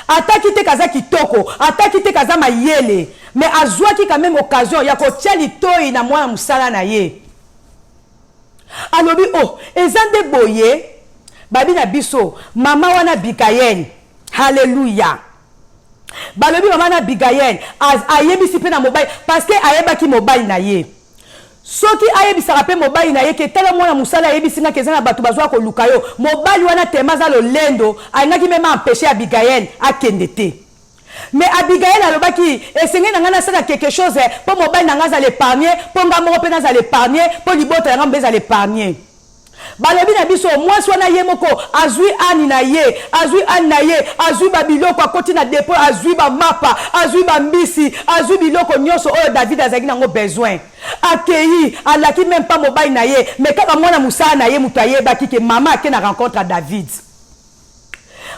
Ataki te kaza kitoko, ataki te kaza mayele, mais azwaki quand même occasion ya kotia litoi na mwana musala na ye. Alobi oh, ezande boye, babi na biso, mama wana Abigail. Hallelujah. Balobi mama na Abigail, ayebisi pe na mobile parce que ayebaki mobile na ye. Soki ayebisaka pe mobali na ye ke tala mwana musala ayebisinga kezana batu bazwa ko luka yo mobali wana temaza lolendo alingaki mema empêcher Abigail akende te. Mais Abigail alobaki esenge na ngana sala quelque chose po mobali na ngaza l'épargner po nga moko pe na za l'épargner po libota ya ngamba za l'épargner. Balobi na biso mwasi wana ye moko azwi ani na ye, azwi babiloko akoti na dépôt, azwi ba mapa, azwi ba mbisi, azwi biloko nyonso oyo David azaki nango besoin. Akei alaki même pas mobile na ye, mais kaka mwana musala na ye mutu ayebaki ke mama ake na rencontre à David.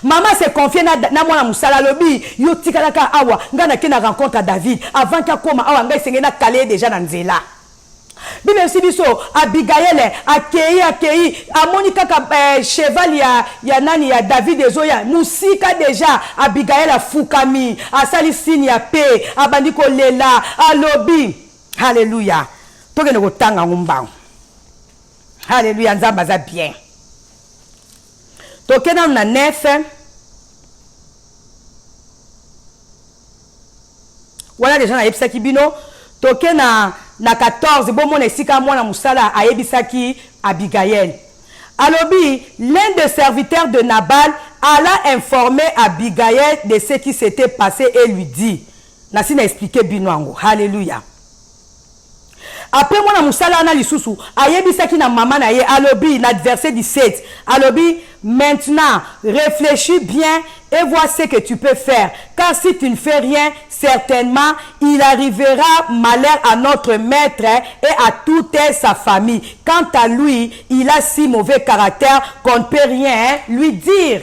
Mama se confie na mwana musala lobi yo tikalaka awa ngana ke na rencontre à David avant qu'il koma awa ngai senge na kale déjà na nzela. Bible si biso Abigail akei amoni kaka cheval ya nani ya David ezoya musika déjà Abigail afukami asali signe ya paix abandi ko lela alobi haleluya tokene kotanga ngumbango haleluya nzamba za bien tokena na 9 wala déjà na yebisaki bino tokena na 14 bon mon esika mwana musala ayebisaki Abigail. Alobi l'un des serviteurs de Nabal alla informer Abigail de ce qui s'était passé et lui dit Nasina expliqué binwango haleluya. Après mwana musala na lisusu ayebisaki na mama na ye alobi na verset 17 alobi maintenant réfléchis bien et vois ce que tu peux faire car si tu ne fais rien certainement il arrivera malheur à notre maître et à toute sa famille. Quant à lui il a si mauvais caractère qu'on ne peut rien lui dire.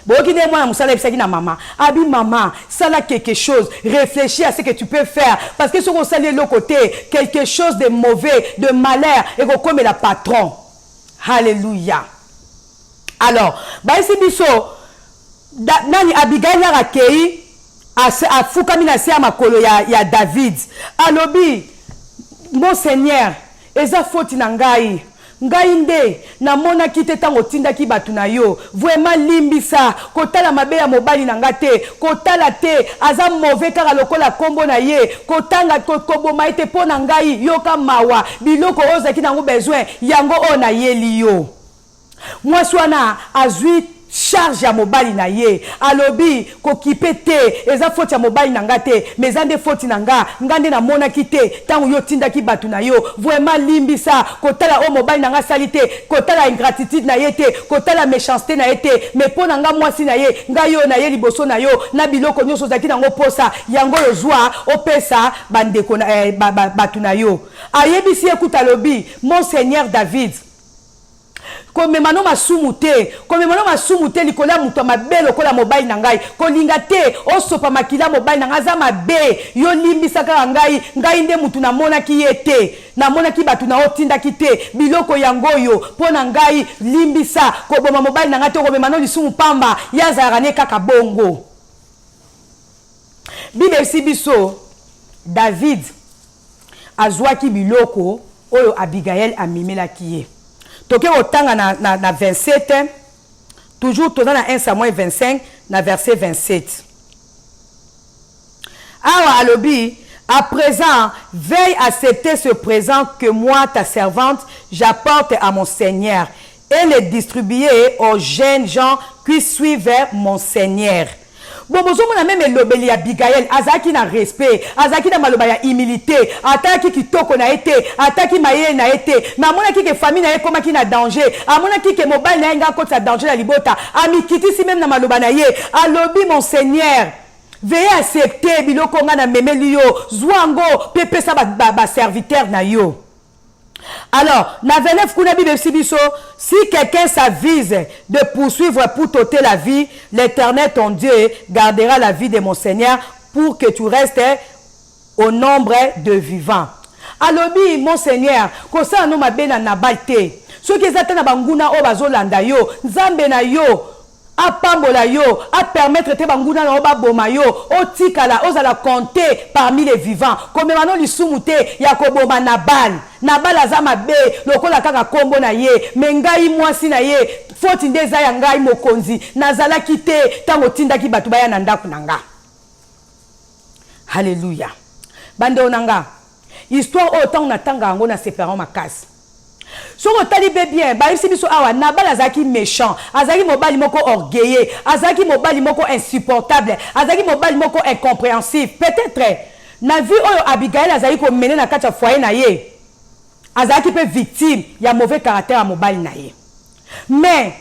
Bokine mwana musala ebisaki na mama abi mama sala quelque chose, réfléchis à ce que tu peux faire parce que si on sali le côté quelque chose de mauvais, de malheur et comme la patron. Alléluia. Alors baisi biso nani Abigail akei afukami na se ya makolo ya David alobi mon Seigneur eza faute na ngai nde na mona kite tango tindaki batu na yo vraiment limbisa kotala mabe ya mobali na ngate kotala te aza mauvais kaka lokola kombo na ye kotanga koboma ite pona ngai yoka mawa biloko ozaki nango besoin yango ona yeli yo mwasi wana azwi charge ya mobali na ye alobi kokipe te eza faute ya mobali na ngate mais ande faute na ngande na mona kite tango yo tindaki batu na yo vraiment limbisa kotala o mobali na nga salite kotala ingratitude na ye te kotala méchanceté na ye te mais pona nga mwasi na ye ngayo na ye liboso na yo na biloko nyonso zaki nango posa yango yo zwa opesa bandeko na batu na yo ayebisi ekuta lobi mon Seigneur David komemano masumu te likola muto mabe lokola mobali na ngai kolinga te osopa makila mobali na ngai za mabe yo limbisa kaka ngai nde mutu na mona ki yete na mona ki batu na otindaki te biloko yango yo pona ngai limbisa koboma mobali na ngai to komemano lisumu pamba yazala ne kaka bongo. Bible si biso David azwaki biloko oyo Abigail amimelaki ye. Toke otanga na 27, toujours dans la 1 Samuel 25, na verset 27. Awa alobi, à présent, veille à accepter ce présent que moi, ta servante, j'apporte à mon Seigneur et le distribuer aux jeunes gens qui suivent mon Seigneur. Bon, bozomona même elobeli ya Abigail azaki na respect, azaki na maloba ya humilité, ataki kitoko na ete, ataki maye na ete, na mona ki ke famille na ye koma ki na danger, amona ki ke mobile na nga kota danger na libota, amikiti si même na maloba na ye, alobi mon Seigneur, Veuillez accepter biloko nga na memeli yo, zwango pepe sa ba serviteur na yo. Alors, na 29 kuna Bible sibiso, si quelqu'un s'avise de poursuivre pour t'ôter la vie, l'Éternel ton Dieu gardera la vie de mon Seigneur pour que tu restes au nombre de vivants. Alobi mon Seigneur, kosa no mabena na balte. Ce qui est na banguna o bazolanda yo, nzambe na yo a pambola yo, a permettre te banguna na oba boma yo, o tikala ozala compter parmi les vivants. Comme mano lisumute ya koboma Nabal azama be lokola kaka kombo na ye, mengai mwasi na ye, foti ndeza ya ngai mokonzi, nazala kite tango tindaki batu baya na ndaku nanga. Alléluia. Bande onanga. Histoire autant na tanga ngo na séparant makasi. So otali be bien, ba isi biso awa Nabal azaki méchant, azaki mobali moko orgueilleux, azaki mobali moko insupportable, azaki mobali moko incompréhensif. Peut-être na vie oyo Abigail azaki ko mener na kati ya foyer na ye. Azaki pe victime ya mauvais caractère à mobali na ye. Mais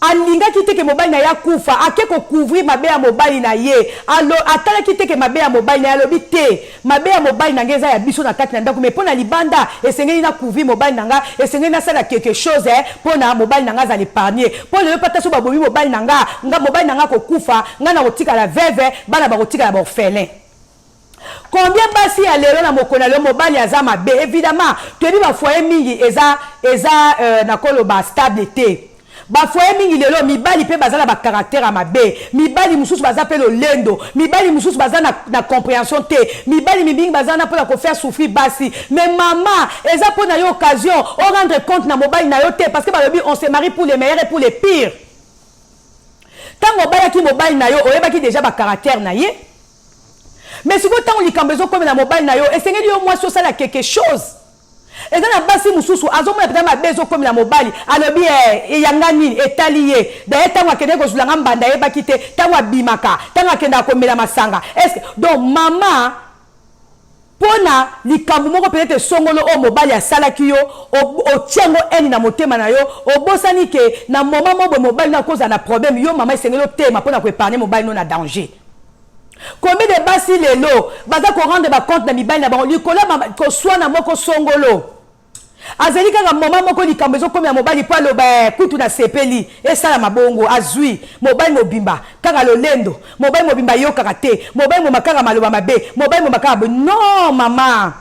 alinga kite ke mobali na ya kufa, ake ko couvrir mabe ya mobali na ye. Alo atala kite ke mabe ya mobali na alobi te. Mabe ya mobali na ngeza ya biso na kati na ndako, mais pona libanda esengeli na couvrir mobali na nga, esengeli na sala quelque chose pona mobali na nga za l'épargner. Pona yo pata so babomi mobali na nga mobali na nga ko kufa, nga na kotika la veuve, bana ba kotika la orphelin. Combien basi ya lelo na mokona le mobali azama be évidemment tu bi ba foyer mingi eza na kolo ba stabilité ba foyer mingi lelo mibali pe bazala ba caractère amabe mibali mususu baza pe lo lendo mibali mususu baza na compréhension te mibali mibingi baza na pour faire souffrir basi mais maman eza pour na yo occasion on rendre compte na mobali na yo te parce que ba lobi on se marie pour les meilleurs et pour les pires tant mobali ki mobali na yo oyebaki déjà ba caractère na ye. Mais si vous avez des comme la mobile na yo, et c'est que moi sur ça quelque chose. Et dans la base mususu, azomo na peut-être ma bezo comme la mobile, alobi e yangani etalié. D'ailleurs tant wa kende ko zulanga mbanda e bakite, tant wa bimaka, tant wa kenda ko mela masanga. Est-ce donc maman pona likambu moko peut-être songolo o mobile ya salaki yo, o tiango eni na motema na yo, o bosani ke na moment mo mobile na cause na problème yo maman sengelo tema pona ko épargner mobile no na danger. Combien de basi lelo baza ko rendre ba compte na mibali na bango likola ko soit na moko songolo azeli kaka moma moko likambo zo comme ya mobali pa lo ba kutu na sepeli e sala mabongo azui mobali mobimba kaka lolendo mobali mobimba yo kaka te mobali mo makaka maloba mabe mobali mo makaka non maman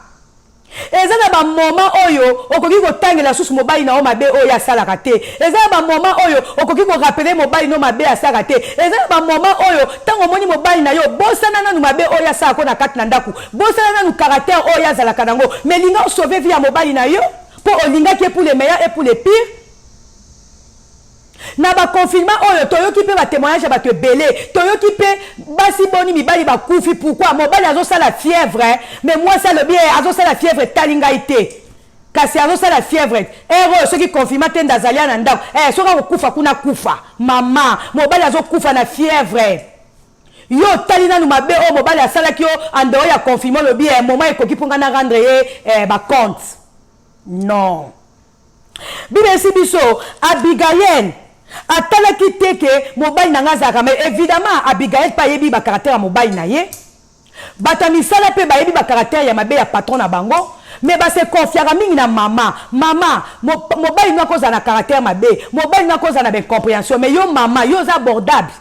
eza na ba moment oyo okoki ko tangela susu mobali na o mabe oyo asala kate eza na ba moment oyo okoki ko rappeler mobali no mabe asala kate eza na ba moment oyo tango moni mobali na yo bosana na mabe oyo asala ko na kati na ndaku bosana na caractère oyo azala kanango mais linga sauver vie ya mobali na yo pour olinga qui est pour les meilleurs et pour les pires. Na ba confinement oyo toyoki pe ba témoignage ba te belé toyoki pe basi boni mibali ba kufi pourquoi mobali azo sala fièvre mais moi ça le bien azo sala fièvre talinga ité kasi azo sala fièvre ero ceux qui confinement tenda zalia na ndako soka ko kufa kuna kufa mama mobali azo kufa na fièvre yo talina nu mabe o mobali asala ki yo ando ya confinement le bien moment ekoki ponga na rendre ba compte non Bible si biso Abigail atala kiteke mobile na ngazaka mais évidemment Abigail pa yebi ba caractère mobile na ye batami sala pe ba yebi ba caractère ya mabe ya patron na bango mais ba se confiara mingi na mama mobile na koza na caractère mabe mobile na koza na ben compréhension mais yo mama yo za abordable.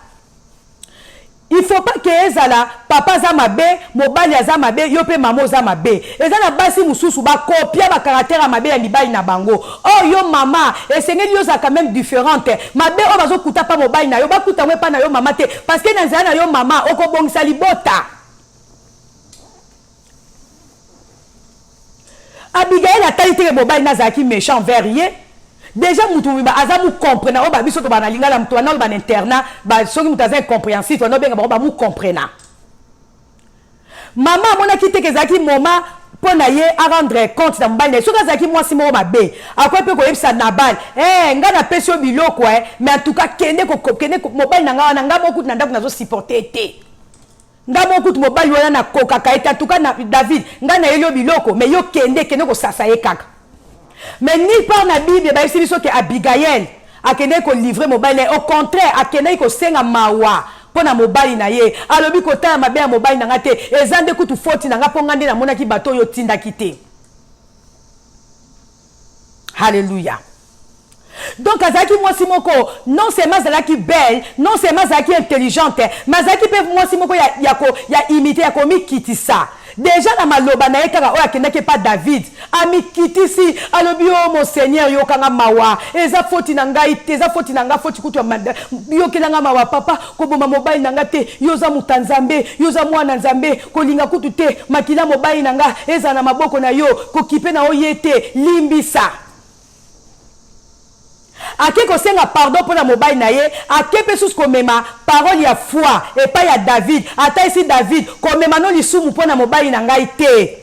Il faut pas que ezala papa za mabe mobali za mabe yo pe mama za mabe ezala basi mususu ba copia ba caractère mabe ya libali na bango oh yo mama esengeli yo za quand même différente mabe o bazo kuta pa mobali na yo ba kuta we pa na yo mama te parce que na nzala na yo mama okobongisa libota. Abigail a talité que mobali na zaki méchant envers ye déjà mutu ba azamu comprendre o ba biso to ba na lingala mutu na ba interna ba soki mutu aza incompréhensif no benga ba mu comprendre maman mona kite ke zaki moma pona ye a rendre compte na mbali soki zaki mwasi mo mabe akwa pe ko yebisa na bal nga na pesio biloko mais en tout cas kende ko mobali na nga mokutu na ndako nazo supporter te nga mokutu mobali wana na koka kaita en tout cas na David nga na yelo biloko mais yo kende ko sasa ye kaka. Mais ni par la Bible, il y a que Abigail a kende ko livrer mobile. Au contraire, a kende ko senga mawa pona mobali na ye alobi kotala mabe ya mobali na nga te eza nde kutu foti na nga mpo nga nde namonaki bato oyo tindaki te. Alléluia. Donc azalaki mwasi moko non seulement azalaki belle, non seulement azalaki intelligente, mais azalaki pe mwasi moko ya imité ya komikitisa. Déjà na maloba na ye kaka oyo akendaki pa David amikitisi alobi o mon Seigneur yokanga mawa eza foti na ngai te eza foti na nga foti kutu yokelanga mawa papa koboma mobali na nga te yoza muta nzambe yoza mwana nzambe kolinga kutu te makila mobali na nga eza na maboko na yo kokipe na oye te limbisa. Ake kosenga pardon pour la mobile na ye, ake pe sous komema parole ya foi et pas ya David. Ata ici David komema no lisumu pour la mobile na ngai te.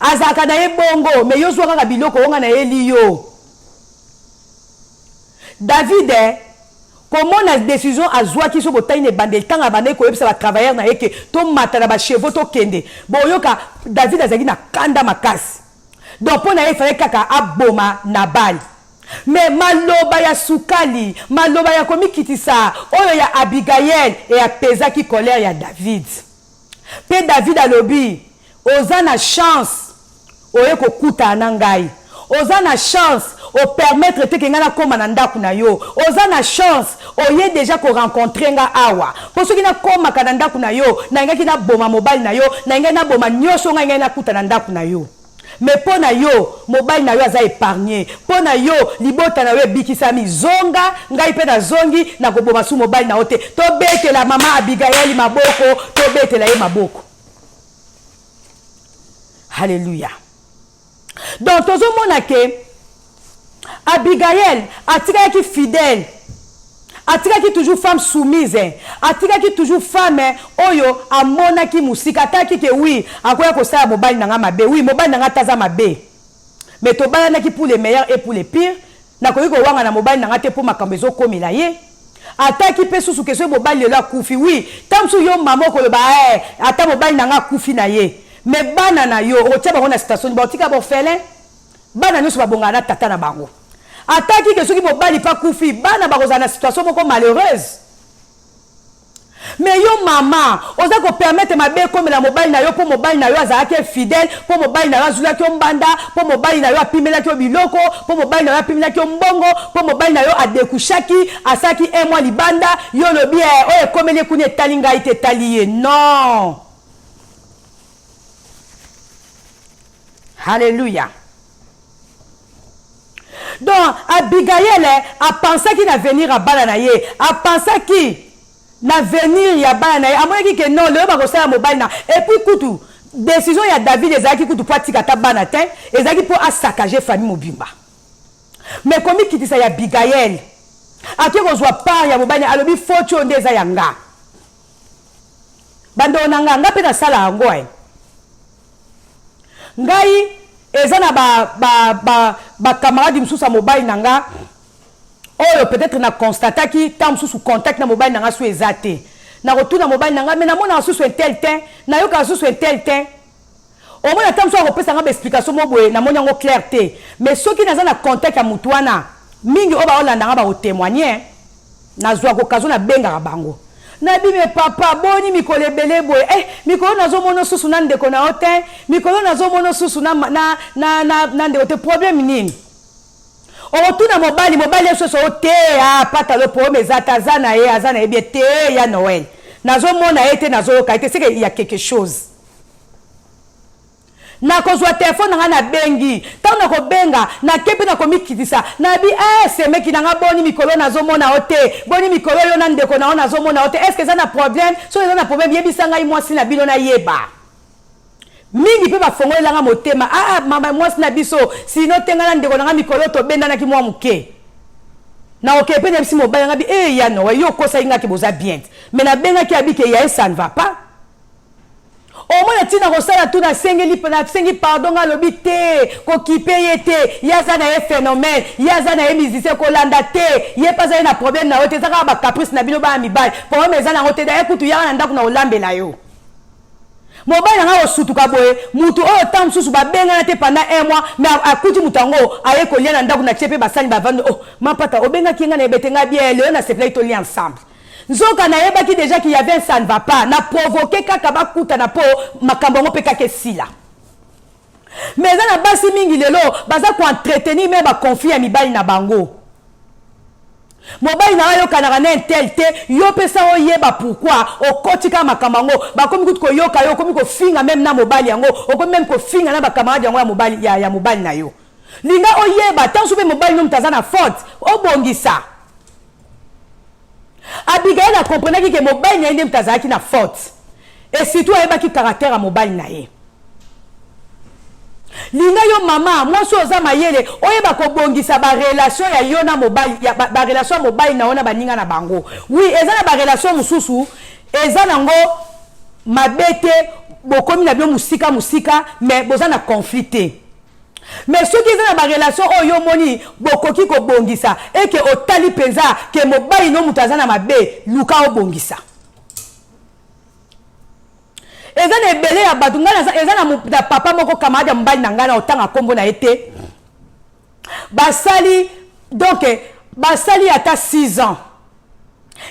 Azaka na ye bongo mais yo zwaka biloko onga na ye liyo. David comment la décision azwa ki so botaine bandel tanga bande ko yebisa ba travailleur na ye ke to mata na ba chevaux to kende. Boyoka David azaki na kanda makasi. Donc pour na ye fallait kaka aboma Nabal. Mais maloba ya sukali, maloba ya komikitisa, oyo ya Abigail et ya pezaki colère ya David. Pe David alobi, oza na chance, oye kokuta na ngai. Oza na chance, o permettre te kenga na koma na ndaku na yo. Oza na chance, oye déjà ko rencontrer nga awa. Po soki na koma ka na ndaku na yo, na ngaki na boma mobile na yo, na ngaki na boma nyoso nga ngaki na kuta na ndaku na yo. Mais pour na yo mobile na yo aza épargné pour na yo libota na yo bikisami zonga ngai pe na zongi na koboma su mobile na ote to bete la mama Abigail maboko to bete la ye maboko. Alléluia. Donc tozo mona ke Abigail atika ki fidèle atika ki toujours femme soumise atika ki toujours femme oyo amona ki musika taki ke oui akoya ko sala mobali nanga mabe oui mobali nanga taza mabe mais to bana ki pour les meilleurs et pour les pires na ko yiko wanga na mobali nanga te pour makambo ezo komela ye ataki pe susu ke so mobali le la kufi oui tamsu yo mama ko le ba ata mobali nanga kufi na ye mais bana na yo o tia bango na station ba tika bo fele bana nyo so babonga na tata na bango. Attaque que ceux qui mobali pas koufi bana bakoza na situation moko malheureuse. Mais yo maman oza ko permettre mabe comme la mobile na yo pour mobile na yo azaki fidèle pour mobile na yo azula ki mbanda pour mobile na yo apimela ki biloko pour mobile na yo apimela ki mbongo pour mobile na yo adekushaki asaki un mois libanda yo le bien oye comme les kune talinga ite talié non. Alléluia. Donc Abigail a pensé qu'il va venir à Balanaye, a pensé qu'il va venir à Balanaye, a moins que non, le va ça mobile na. Et puis koutou, décision il y a David et Zaki koutou pour tika tabanatin, et Zaki pour saccager famille mobimba. Mais comme il dit ça y a Abigail, a qui on voit pas y a mobile a lobi fortune des ayanga. Bando nanga nga pe na sala ngoy. Ngai ezana ba camarade msusa mobile nanga oyo peut-être na constata ki tam sous contact na mobile nanga sou ezate na retour na mobile nanga mais na mona sous un tel temps na yo ka sous un tel temps au moins tam sou repesa nga explication mo boye na mona ngo clarté mais ceux qui na contact ya mutuana mingi oba olanda nga ba témoigner na zwa ko kazo na benga bango na bime papa boni mikole bele boy mikolo nazo mono susu na ndeko na hote mikolo nazo mono susu na ndeko te problème nini o tuna mobali so te pata le problème ezata zana ye azana ebie te ya Noël nazo mona ete nazo ka ete c'est qu'il y a quelque chose na kozwa téléphone nga na bengi tant ko benga na kepe na komikitisa na bi c'est meki na nga boni mikolo nazo mona ote boni mikolo yo na ndeko na nazo mona ote est-ce que ça na problème so ça na problème yebisa ngai mwasi na bino na yeba mingi pe ba fongolela nga motema mama mwasi na biso sino tenga na ndeko na nga mikolo to benda na ki mwa muke na okepe na bisi mobile nga bi ya no yo kosa inga ki boza bien mais na benga ki abike ya ça ne va pas. Au moins tina ko sala tout na sengi pardon nga lobi te ko kipe yete yaza na e phénomène yaza na e musicien ko landa te ye pas na problème na ote zaka ba caprice na bino ba mibali pour me za na ote da ekutu ya na ndaku na olambela yo mobile nga osutuka boye mutu o tam susu ba benga na te pendant un mois mais akuti mutango aye ko lia na ndaku na chepe basani ba vando ma pata obenga kinga na betenga bien le na se play to lia ensemble Nzoka na yeba ki déjà qu'il y avait ça ne va pas. Na provoqué kaka bakuta na po makambo ngo pe kake sila. Mais ça na basi mingi lelo baza ko entretenir même ba conflit ya mibali na bango. Mobali na yo kanaka na intelté yo pesa o yeba pourquoi o kotika makambo ngo ba komi kutu ko yoka yo komi ko finga même na mobali yango o komi même ko finga na ba camarade yango ya mobali na yo. Linga o yeba tant soube mobali no mtaza na faute o bongisa. Abigail a compris que mobile n'a pas de na faute. Et surtout elle a qui caractère à mobile na ye. Linga yo mama moi so za mayele oyeba ko bongisa ba relation ya yo na mobile ya ba relation mobile na ona baninga na bango. Oui, eza na ba relation mususu eza nango mabete bokomi na bio musika mais boza na conflicté. Mais ceux qui ont une relation oyo moni bokoki ko bongisa et que otali penza que mobali no mutazana mabe luka o bongisa eza na ebele ya badunga eza na papa moko kamada mbali na ngana otanga kombo na été basali donc basali ata 6 ans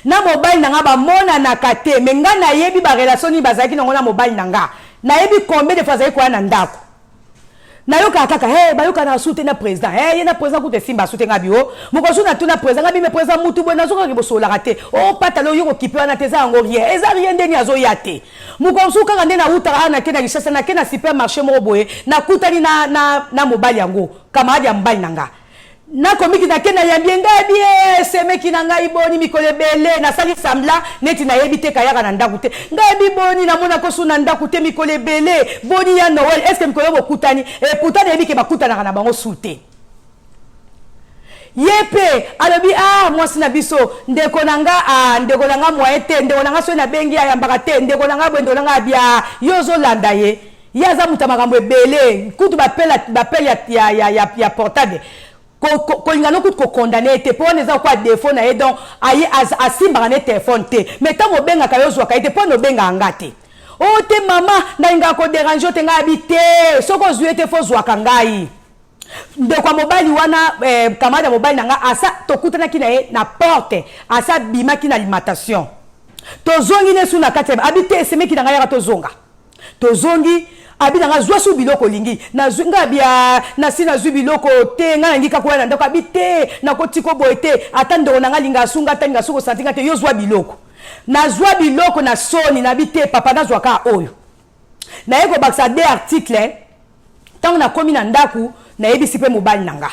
na mobali na nga ba mona na kate mais nga na yebi ba relation ni bazaki na ngona mobali na nga na yebi combien de fois zaki ko na ndako na yo kaka bayoka na soutenir président na président ko te simba soutenir bio moko suna tuna président ngabi me président mutu bo nazo ka boso la raté o patalo yo ko kipe na teza ngo rien eza rien ndeni azo yate moko suka ngande na utara na kena richesse na kena supermarché mo boye na kutani na mobali yango kama ya mbali nanga na komiki na kena yambienga bien semeki na ngai boni mikole bele na sali samla neti na yebite kayaka na ndaku te ngai boni na mona ko suna ndaku te mikole bele boni ya Noël est-ce que mikole bokutani et pourtant yebike bakutana na bango sulte yepe alobi moi sina biso ndeko nanga moete ndeko nanga so na bengi ya mbaka te ndeko nanga bwendo nanga bia yozo landa ye yaza mutamakambo ebele kutu bapela ya portable ko ingano kutu ko condamner te pour les quoi défaut na donc ayi asimba na téléphone te mais tant mo benga ka yozwa ka te pour no benga ngate o te mama na inga ko déranger te ngabite soko zué te fo zwa kangai de kwa mobile wana kamada mobile nanga asa tokutana kina ye na porte asa bima kina alimentation tozongi ne suna kati habite semeki nanga ya tozonga tozongi abina nga zwa su biloko lingi na nga bia na sina zu biloko te nga ngika ko na ndako abite na kotiko boete atando na nga linga sunga tanga suko santinga te yo zwa biloko na soni na bite papa na zwa ka oyo na yeko baksa de article tant na komi na ndaku na yebisi pe mobile nanga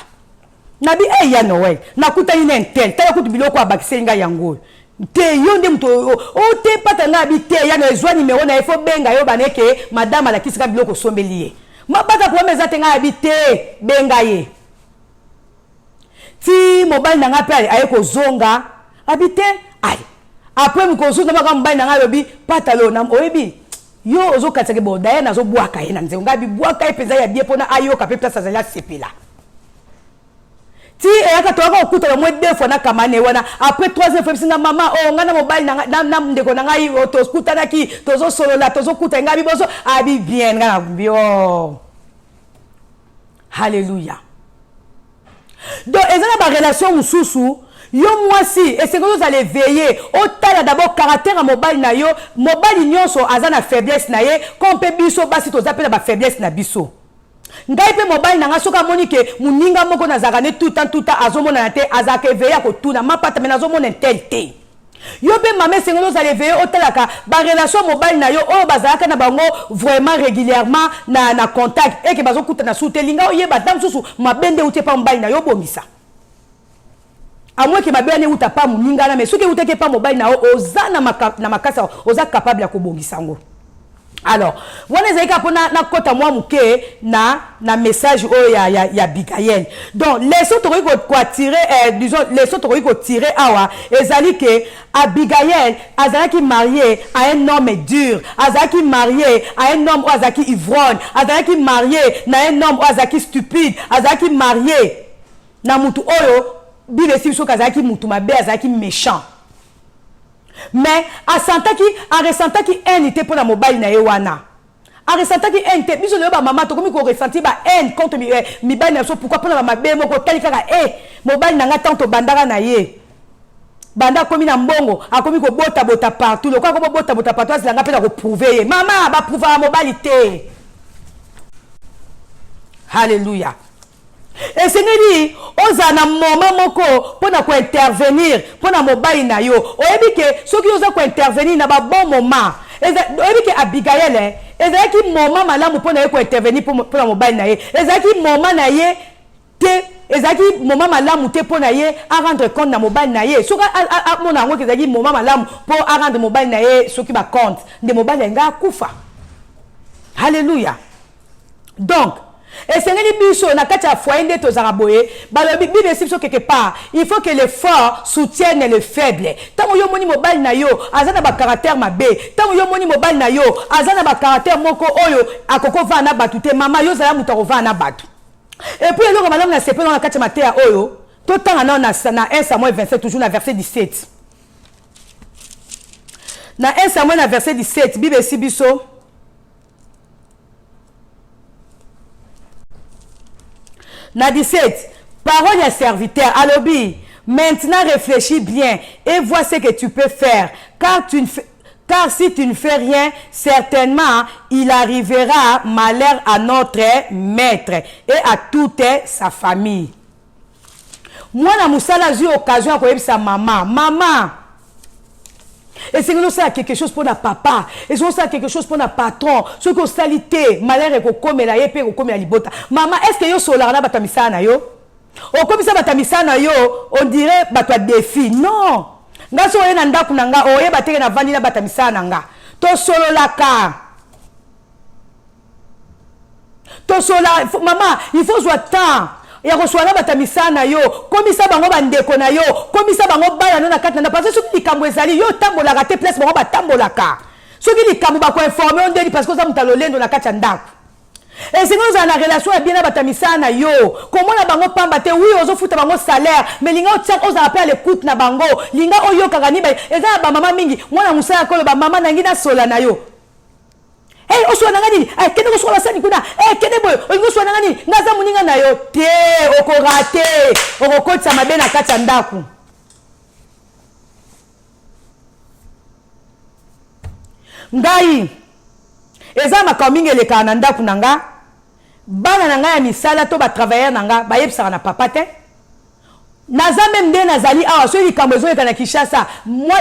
na bi ya Noël na kutani na intel ta kutu biloko abakisenga yango te yonde mto o te patanga bite ya na ezwa numéro na ifo benga yo baneke madame la kisika biloko sombelier mabata kwa meza tenga bite benga ye ti mobile nanga pe ayeko zonga abite ai après mi konsulta maka mobile nanga lobi patalo na oyebi yo ozo katsake boda ya nazo bwaka ye na nze ngabi bwaka epeza ya bie pona ayoka pe plasa za sepela ti eka toka okuta ba mwe defo na kamane wana après 3e fois singa mama ngana mobile na ndeko na ngai to skuta na ki tozo solola tozo kuta ngabi bozo abi bien ngana bio haleluya donc ezana ba relation mususu yo mwasi et c'est que vous allez veiller au tala d'abord caractère à mobile na yo mobile nyonso azana faiblesse na ye kompe biso basi tozapela ba faiblesse na biso ngai pe mobile nanga soka moni ke muninga moko na zakane tout temps azomona na te azake veiller ko tuna mapata mena azomona tel te yo pe mame sengono vous allez veiller au tala ka ba relation mobile na yo o bazaka na bango vraiment régulièrement na contact et que bazokuta na soutelinga oyeba dam susu mabende utie pa mobile na yo bongisa à moins que ma belle ou ta pas muningana mais ce que vous t'es pas mobile na oza na makasa oza capable ya kobongisa ngo alors wana ezalika pona na kota mwa muke na message o ya Abigail donc les autres ko tirer disons les autres ko tirer awa ezali que Abigail azalaki mariée à un homme dur azalaki mariée à un homme azalaki ivrogne azalaki mariée na un homme azalaki stupide azalaki mariée na mutu oyo Bible si so kazaki mutu mabe azaki méchant mais a ressentaki haine était pour la mobile na ewana a ressentaki haine te biso le ba maman to komi ko ressentir ba haine contre mi ba na so pourquoi pour la mabe moko tali kaka mobile na nga tanto bandara na ye banda komi na mbongo akomi ko bota partout le quoi ko bota partout azilanga pe ko prouver mama ba prouver la mobilité. Alléluia. Et c'est dit ozana moment moko pona ko intervenir pona mobile na yo oyebi ke soki oza ko intervenir na ba bon moment oyebi ke Abigail ezaki moment malamu pona ko intervenir pona mobile na ye ezaki moment na ye te ezaki moment malamu te pona ye a rendre compte na mobile na ye soki mona ngo ezaki moment malamu po a rendre mobile na ye soki ba compte de mobile nga kufa. Alléluia. Donc et c'est une biso na kati ya foyer nde tozaka boye balobi Bible esipso quelque part il faut que le fort soutienne le faible. Tango yo moni mobile na yo azana ba caractère mabe tango yo moni mobile na yo azana ba caractère moko oyo akoko va na batu te mama yo zala muto va na batu. Et puis eloko madame na sepe na kati ya Matthieu oyo to tanga na 1 Samuel 27 toujours na verset 17 na 1 Samuel na verset 17 Bible esibiso na 17, parole à serviteur, alobi, maintenant réfléchis bien et vois ce que tu peux faire, car si tu ne fais rien, certainement il arrivera malheur à notre maître et à toute sa famille. Moi, na musala j'ai occasion de sa maman, et c'est que ça quelque chose pour la papa, et c'est ça quelque chose pour la patron, ce que salité, malheur et comme la yépé ou comme la libota. Maman, est-ce que yo solarna batamisa na yo? O comme ça batamisa na yo, on dirait batwa défi. Non. Nga so yena ndaku nanga, o ye bateke na vanila batamisa nanga. To solo laka. To sola, maman, il faut jouer temps. Ya koswana batamisa na yo komisa bango bandeko na yo komisa bango bala na kati na parce que soki likambo ezali yo tambola te place bango batambolaka soki likambo ba ko informer on dit parce que ça mutalo lendo na kati ndako et sinon za na relation bien na batamisa na yo comment na bango pamba te oui ozo futa bango salaire mais linga otia oza appel l'écoute na bango linga oyo kagani ba eza ba mama mingi mwana musala ko ba mama nangi na sola na yo. Hey, oswana ngani kende ko sola sani kuna kende boy olingo swana ngani ngaza muninga na yo te okorate okokotsa mabe na kati ndaku ngai eza makaminga eleka na ndaku nanga bana nanga ya misala to ba travailleur nanga ba yebisaka na papa te naza même nde nazali awa soki likambo ezoyeka na Kinshasa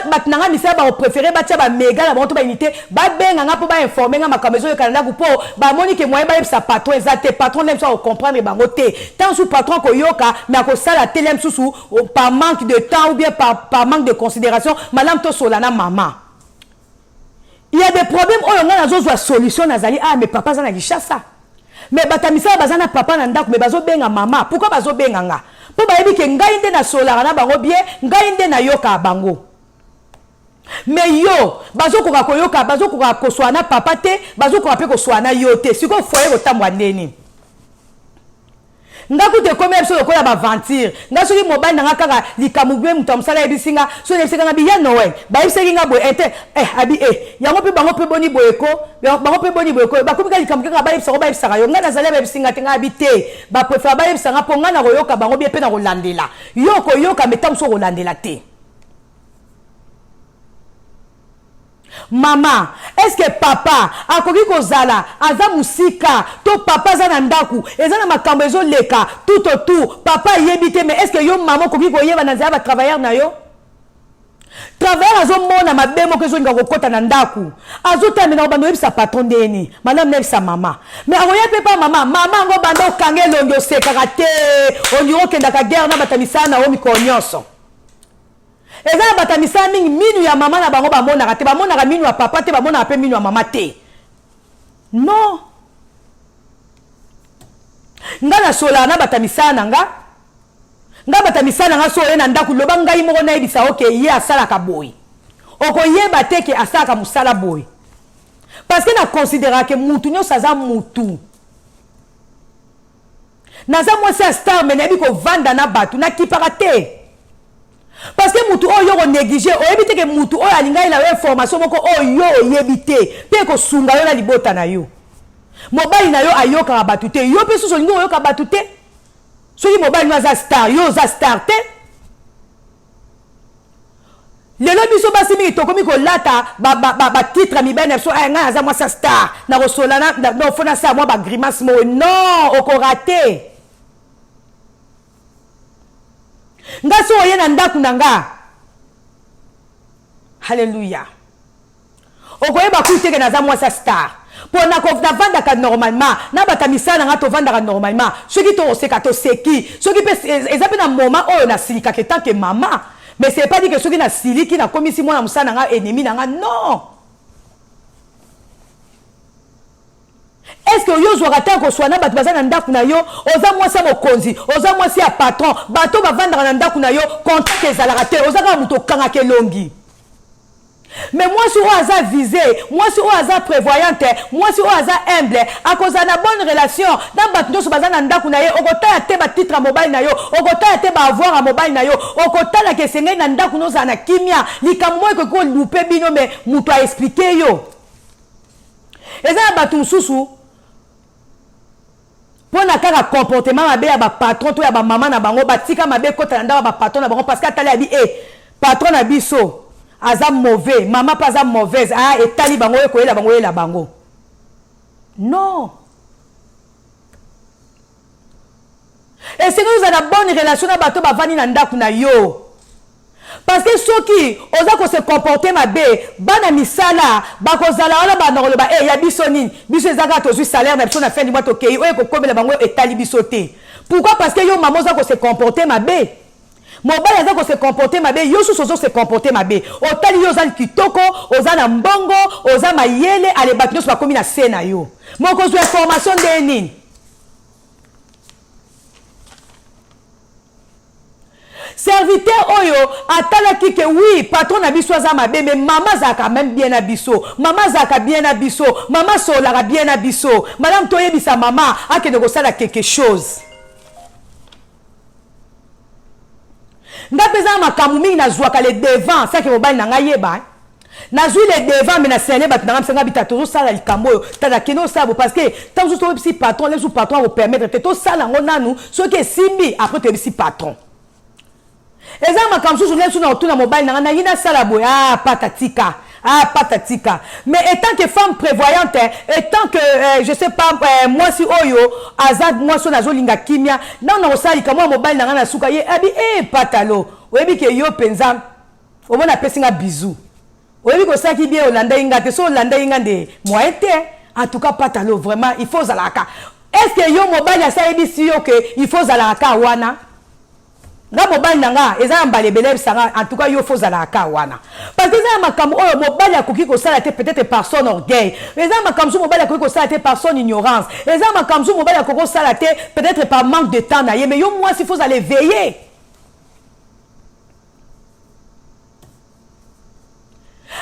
bato nanga misala baopréféré batia bamega na bango to baunité babenga nga mpo bainforme nga makambo ezoyeka na ndaku mpo bamoni ke moyen bayebisa patron eza te patron nde mosusu akokomprendre bango te tant su patron koyoka me akosala te le mosusu par manque de temps ou bien par manque de considération malamu tosola na mama. Il y a des problèmes oyo nga nazozwa solution nazali mais papa aza na Kinshasa mais batamisala baza na papa na ndako me bazobenga mama pourquoi bazobenga nga po bayebi ke ngai nde na solara na bango bien ngai nde na yoka bango mais yo bazokoka koyoka bazokoka koswana papa te bazokoka pe koswana yo te siko foye kotambwa ndeni nga kute komi ebiso lokola baventure nga soki mobali nanga kaka likambo bie mutu amusala yebisinga so yebisika nga biya noel bayebisaki nga boye ete abi yango mpe bango mpe boni boyeko bango mpe boni boyeko bakomi ka likambo kaka bayebisaka yo nga nazali bayebisinga te nga abi te baprefera bayebisanga mpo nga na koyoka bango bie mpe na kolandela yo koyoka meta mosu kolandela te. Maman, est-ce que papa akoki kozala aza musika to papa za na ndaku eza na makambo ezo leka tout autour papa yebite mais est-ce que yo maman koki koyeba na nzela ba travailleur na yo travailleur azo mona mabemo kezo nga kokota na ndaku azo tamina bando yebisa patron deni madame nebisa mama mais akoya pe pa mama ngo bando kange longo sekaka te ondiro kenda ka guerre na batamisa na o mikonyonso. Et là, batamisa mingi minu ya mama na bango bamonaka te bamonaka minu ya papa te bamonaka pe minu ya mama te. Non. Nga na sola na batamisa na nga. Nga batamisa na nga so na ndaku loba ngai moko na yebisa oke ye asala ka boy. Oko yeba te ke asala ka musala boy. Parce que na considéra que mutu nyo saza mutu. Naza mwasi star menebi ko vanda na batu na kipaka te. Parce que mutu oyo ko négliger o ebite ke mutu oyo alinga ila information moko oyo yebite pe ko sunga yo na libota na yo mobali na yo ayoka batute yo pe suso lingo oyoka batute soki mobali na za star yo za star te mingi tokomi kolata ba titre mi ben so nga za moi sa star na rosolana na fona sa moi ba grimace mo non oko raté nga so oye na ndaku nanga haleluya okoye ba kuteke na za moi sa star pona ko na vanda ka normalement na bata misala nga to vanda ka normalement soki to oseka to seki soki pe ezape na moment oyo na silika ke tant que maman mais c'est pas dit que soki na siliki na komisi mwana musana nga ennemi na nga non. Est-ce que yo zo rata ko swana batu bazana ndaku na yo oza mwasi mokonzi oza mwasi ya patron bato bavanda na ndaku na yo contact ezalaka te oza ka muto kanga ke longi. Mais moi si on a visé, moi si on a prévoyante, moi si on a humble, à cause de la bonne relation, dans batno so bazana ndaku na yo, okota te ba titre mobile na yo, okota te ba avoir un mobile na yo, okota la ke sengai na ndaku no za na kimia, likambo ko ko loupé bino mais muto a expliquer yo. Eza batu mususu pona kaka comportement mabe ya ba patron to ya ba maman na bango batika mabe kota na ndaba ba patron na bango parce que atali abi patron na biso aza mauvais, maman pas aza mauvaise, et tali bango la bango la bango. Non. Et c'est que nous avons une bonne relation avec bato bavani na ndaku na yo. Parce que ceux qui osent se comporter ma bé, bana misala, bakozala wala banoro ba ya biso nini, biso ezaka tozu salaire na biso na fin du mois tokei, oye ko komela bango etali biso te. Pourquoi? Parce que yo maman oza se comporter ma bé. Mobali aza ko se comporter mabe yo susu se comporter mabe otali yo za kitoko oza na mbongo oza mayele ale bato nyonso bakomi na se na yo moko zo information de nini serviteur oyo atalaki ke oui patron na biso aza mabe mais maman zaka même bien na biso maman zaka bien na biso maman solaka bien na biso madame toyebisa maman akende kosala quelque chose. Ndapeza makamu mingi na zwaka le devant ça que mobali na ngayeba na zui le devant mais na sele bat na ngamsanga bita tozo sala likambo tata keno sabo parce que tant que to si patron les sous patron vous permettre to sala ngona nous ce que simbi après te si patron eza makamu sous les sous na otuna mobali na yina sala boya patatika patatika mais étant que femme prévoyante étant que je sais pas moi si oyo azad moi so nazo linga kimia na na osali kama mobile na na suka ye abi patalo oyebi ke yo penza o mona pesinga bisou oyebi ko saki bien olanda inga te so olanda inga de moi été en tout cas patalo vraiment il faut zalaka est-ce que yo mobile ça ebi si yo que il faut zalaka wana nga mobali nanga eza mbale belebe sanga en tout cas yo faut zalaka wana parce que eza makambo oyo mobali akoki ko sala te peut-être par son orgueil eza makambo mobali akoki ko sala te par son ignorance eza makambo mobali akoki ko sala te peut-être par manque de temps na ye mais yo moi s'il faut aller veiller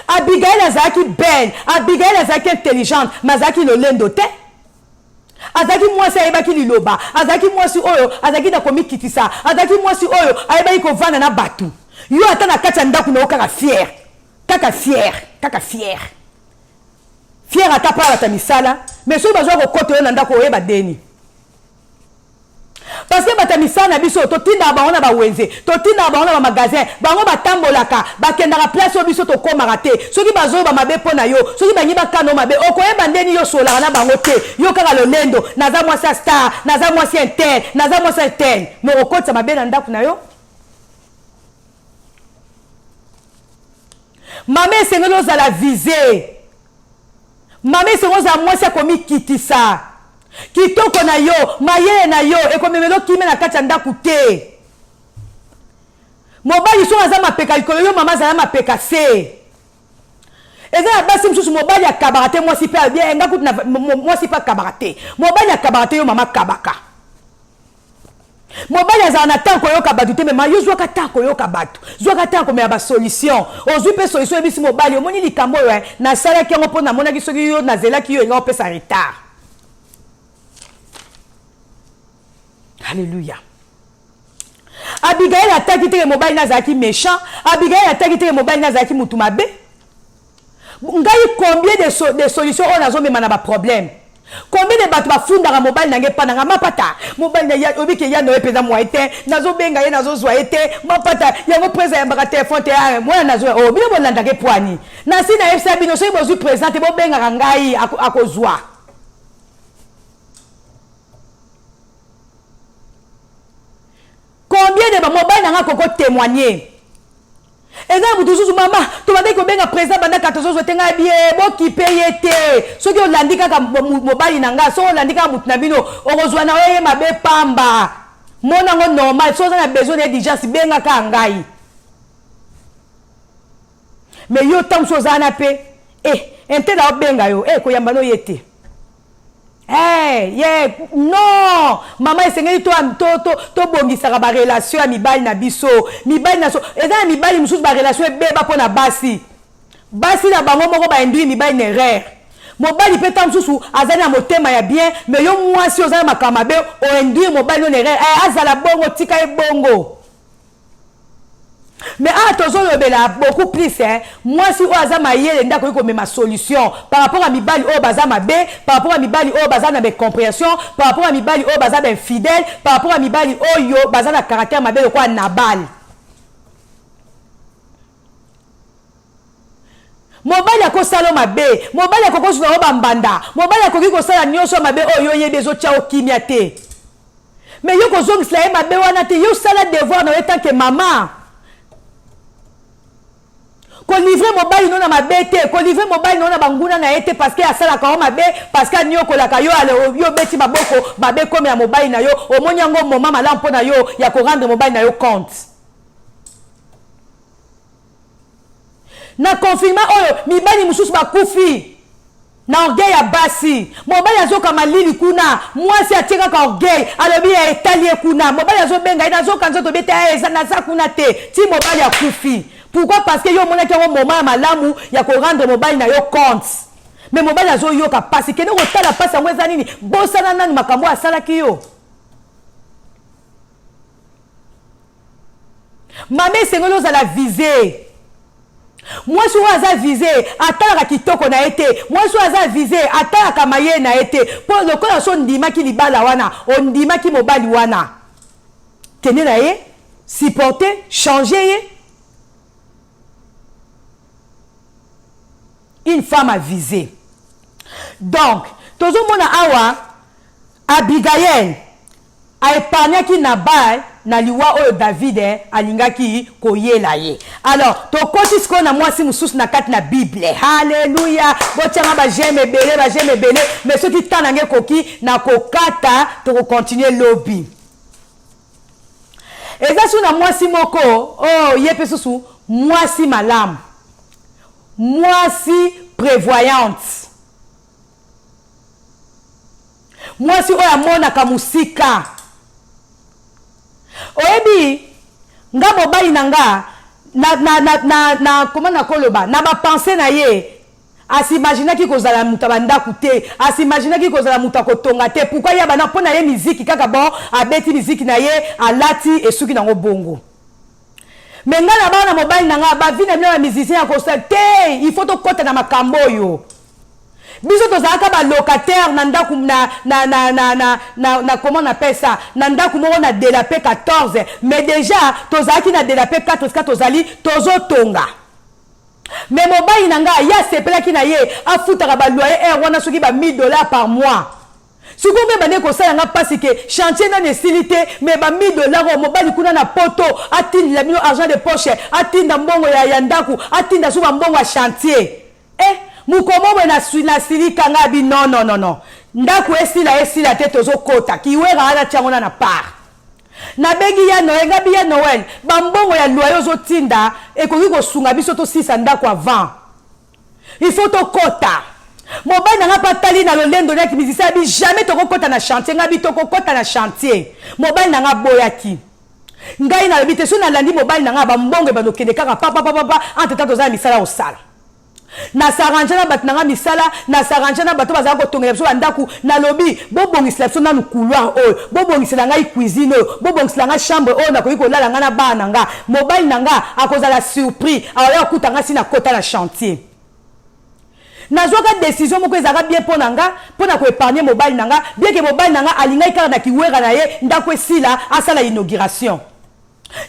Abigail azaki belle Abigail azaki intelligente mazaki lolendo te azaki mwasi ayebaki liloba azaki mwasi oyo azaki na komikitisa azaki mwasi oyo ayebaki kovanda na batu yo ata na kati ya ndaku na okaka fier fier ata pa bata misala mais soki bazwa kokota oyo na ndako oyeba deni parce que bata misala na biso totindaka bango na bawenze totindaka bango na bamagasin bango batambolaka bakendaka place oyo biso tokomaka te soki bazoyoba mabe mpo na yo soki bangi bakano mabe okoyeba ndeni yo solaka na bango te yo kaka lolendo naza mwasi ya star naza mwasi ya interne naza mwasi ya interne me okotisa mabe na ndako na yo mama esengeli ozala vise mama esengeli ozala mwasi akomikitisa kitoko na yo mayele na yo ekomemelo kime na kati ya ndaku te mobali so aza mapeka likolo yo mama azala mapeka se eza na basi mosusu mobali akabaka te mwasi mpe bien nga kutu na mwasi mpe akabaka te mobali akabaka te yo mama akabaka mobali azala na ntango koyoka bato te mema yo zwaka ntango koyoka bato zwaka ntango komela basolution ozwi mpe solution ebisi mobali omoni likambo oyo nasalaki yango mpo namonaki soki yo nazelaki yo enga opesa retard. Alléluia. Abigail ataki te mobile nazaki méchant. Abigail ataki te mobile nazaki mutumabe. Ngai combien de solutions on a zo mema na ba problème. Combien de bateaux bafunda na mobile nange pa nanga mapata mobile na ya obike ya no epeza moite nazo benga ye nazo zwa ete mapata ya mo presa ya baka téléphone te moi nazo o bino bolanda ke poani na si na FCB no so bozu présenter bo benga ngai akozwa combien de mobile nanga koko témoigner exemple toujours maman tu vas dire que benga président banda 14 zo tenga bien bo ki paye te soki olandi kaka mobile nanga so olandi kaka mutu na bino okozwa na oye mabe pamba mona ngo normal so na besoin de diligence benga ka ngai mais yo tam so zana pe entenda obenga yo ko yamba no yete non maman esengeli to bongisaka ba relation ya mibali na biso mibali na so eza mibali mususu ba relation ebeba pona basi na bango moko ba induire mibali na erreur mobali pe tam mususu azali na motema ya bien mais yo mwasi ozali makama be o induire mobali na erreur azala bongo tika e bongo. Mais tozolobela beaucoup plus moi si oaza mayele ndako ko mema solution par rapport à mibali o baza mabe par rapport à mibali o baza na be compréhension par rapport à mibali o baza ben fidèle par rapport à mibali o yo baza na caractère mabe ko Nabal mobali akosala mabe mobali akokosula o bambanda mobali akoki kosala nyonso mabe o yo yebezo chao kimia te mais yo kozongisla ye mabe wana te yo sala devoir na tant que maman ko livrer mobile non na mabete ko livrer mobile non na banguna na ete parce que asala ka mabe parce que nyoko la ka yo ale yo beti maboko babe comme ya mobile na yo o monyango moma malampo na yo ya ko rendre mobile na yo compte na confirma oyo mibali mususu bakufi na orgueil ya basi mobali azoka malili kuna mwasi atika ka orgueil alobi ya etalie kuna mobali azobenga ina zoka nzoto beta eza na za kuna te ti mobali akufi. Pourquoi? Parce que yo mona ki ngo moment malamu ya ko rendre mobile na yo compte mais mobile azo yo ka pasi kene ko tala pasi ngo eza nini bosana nani makambo asala ki yo mame sengolo za la viser moi si oza viser atala kitoko na ete moi si oza viser atala kamaye na ete pour le ko so ndima ki libala wana on ndima ki mobile wana kene na ye supporter changer ye. Une femme à viser. Donc, tout le monde awa Abigail a épargné qui Nabal na liwa o David alingaki koyela ye. Alors, to koti sko na moi si mususu na kati na Bible. Alléluia. Botianga ba j'aime belé, mais ceux qui tanange koki na kokata to continuer lobby. Et ça sous na moi si moko, oh yepe susu, moi si malam. Moi si prévoyante. Moi si oya mona kamusika. Oebi nga mobali nanga na comment na koloba na ba penser na ye. Asimagina ki kozala mutabanda kute, asimagina ki kozala mutakotonga te. Pourquoi ya bana pona ye musique kaka bon abeti musique na ye alati esuki nango bongo. Mais nga na bana mobile nanga ba vina bina musicien ya constater il faut to kota na makambo yo biso to zaka ba locataire na ndaku na comment on appelle ça na ndaku moko na délapé 14 mais déjà to zaki na délapé 4 to zali tozo tonga mais mobile nanga ya sepela ki na ye afutaka ba loyer wana soki ba $1000 par mois. Si vous avez dit que ça n'a pas que chantier n'a nécessité mais ba $1000 au mobile kuna na poto atteindre la million argent de poche atteindre mbongo ya yandaku atteindre suba mbongo ya chantier mukomo na silika ngabi non ndaku esila tete ozo kota kiwera ala tiangona na part na bengi ya Noël ngabi ya Noël ba mbongo ya loyer ozo tinda ekoki ko sunga biso to 6 ndaku avant il faut to kota. Mobile n'a pas tali na lolendo na kimisisa bi jamais to kokota na chantier ngabi to kokota na chantier mobile n'a boyaki ngai na bite so na landi mobile n'a ba mbongo ba dokende kaka papa entre temps za misala osala na saranja na bat na misala na saranja na bato baza ko tongela so bandaku na lobi bo bongisela so na couloir bo bongisela ngai cuisine bo bongisela ngai chambre na ko lala nga na bana nga mobile nanga akozala surprise awala kutanga sina kota na chantier. Nazoka décision moko ezaka bien pour nanga, pour na ko épargner mobile nanga, bien que mobile nanga alingai kaka na kiwera na ye, ndako esila asala inauguration.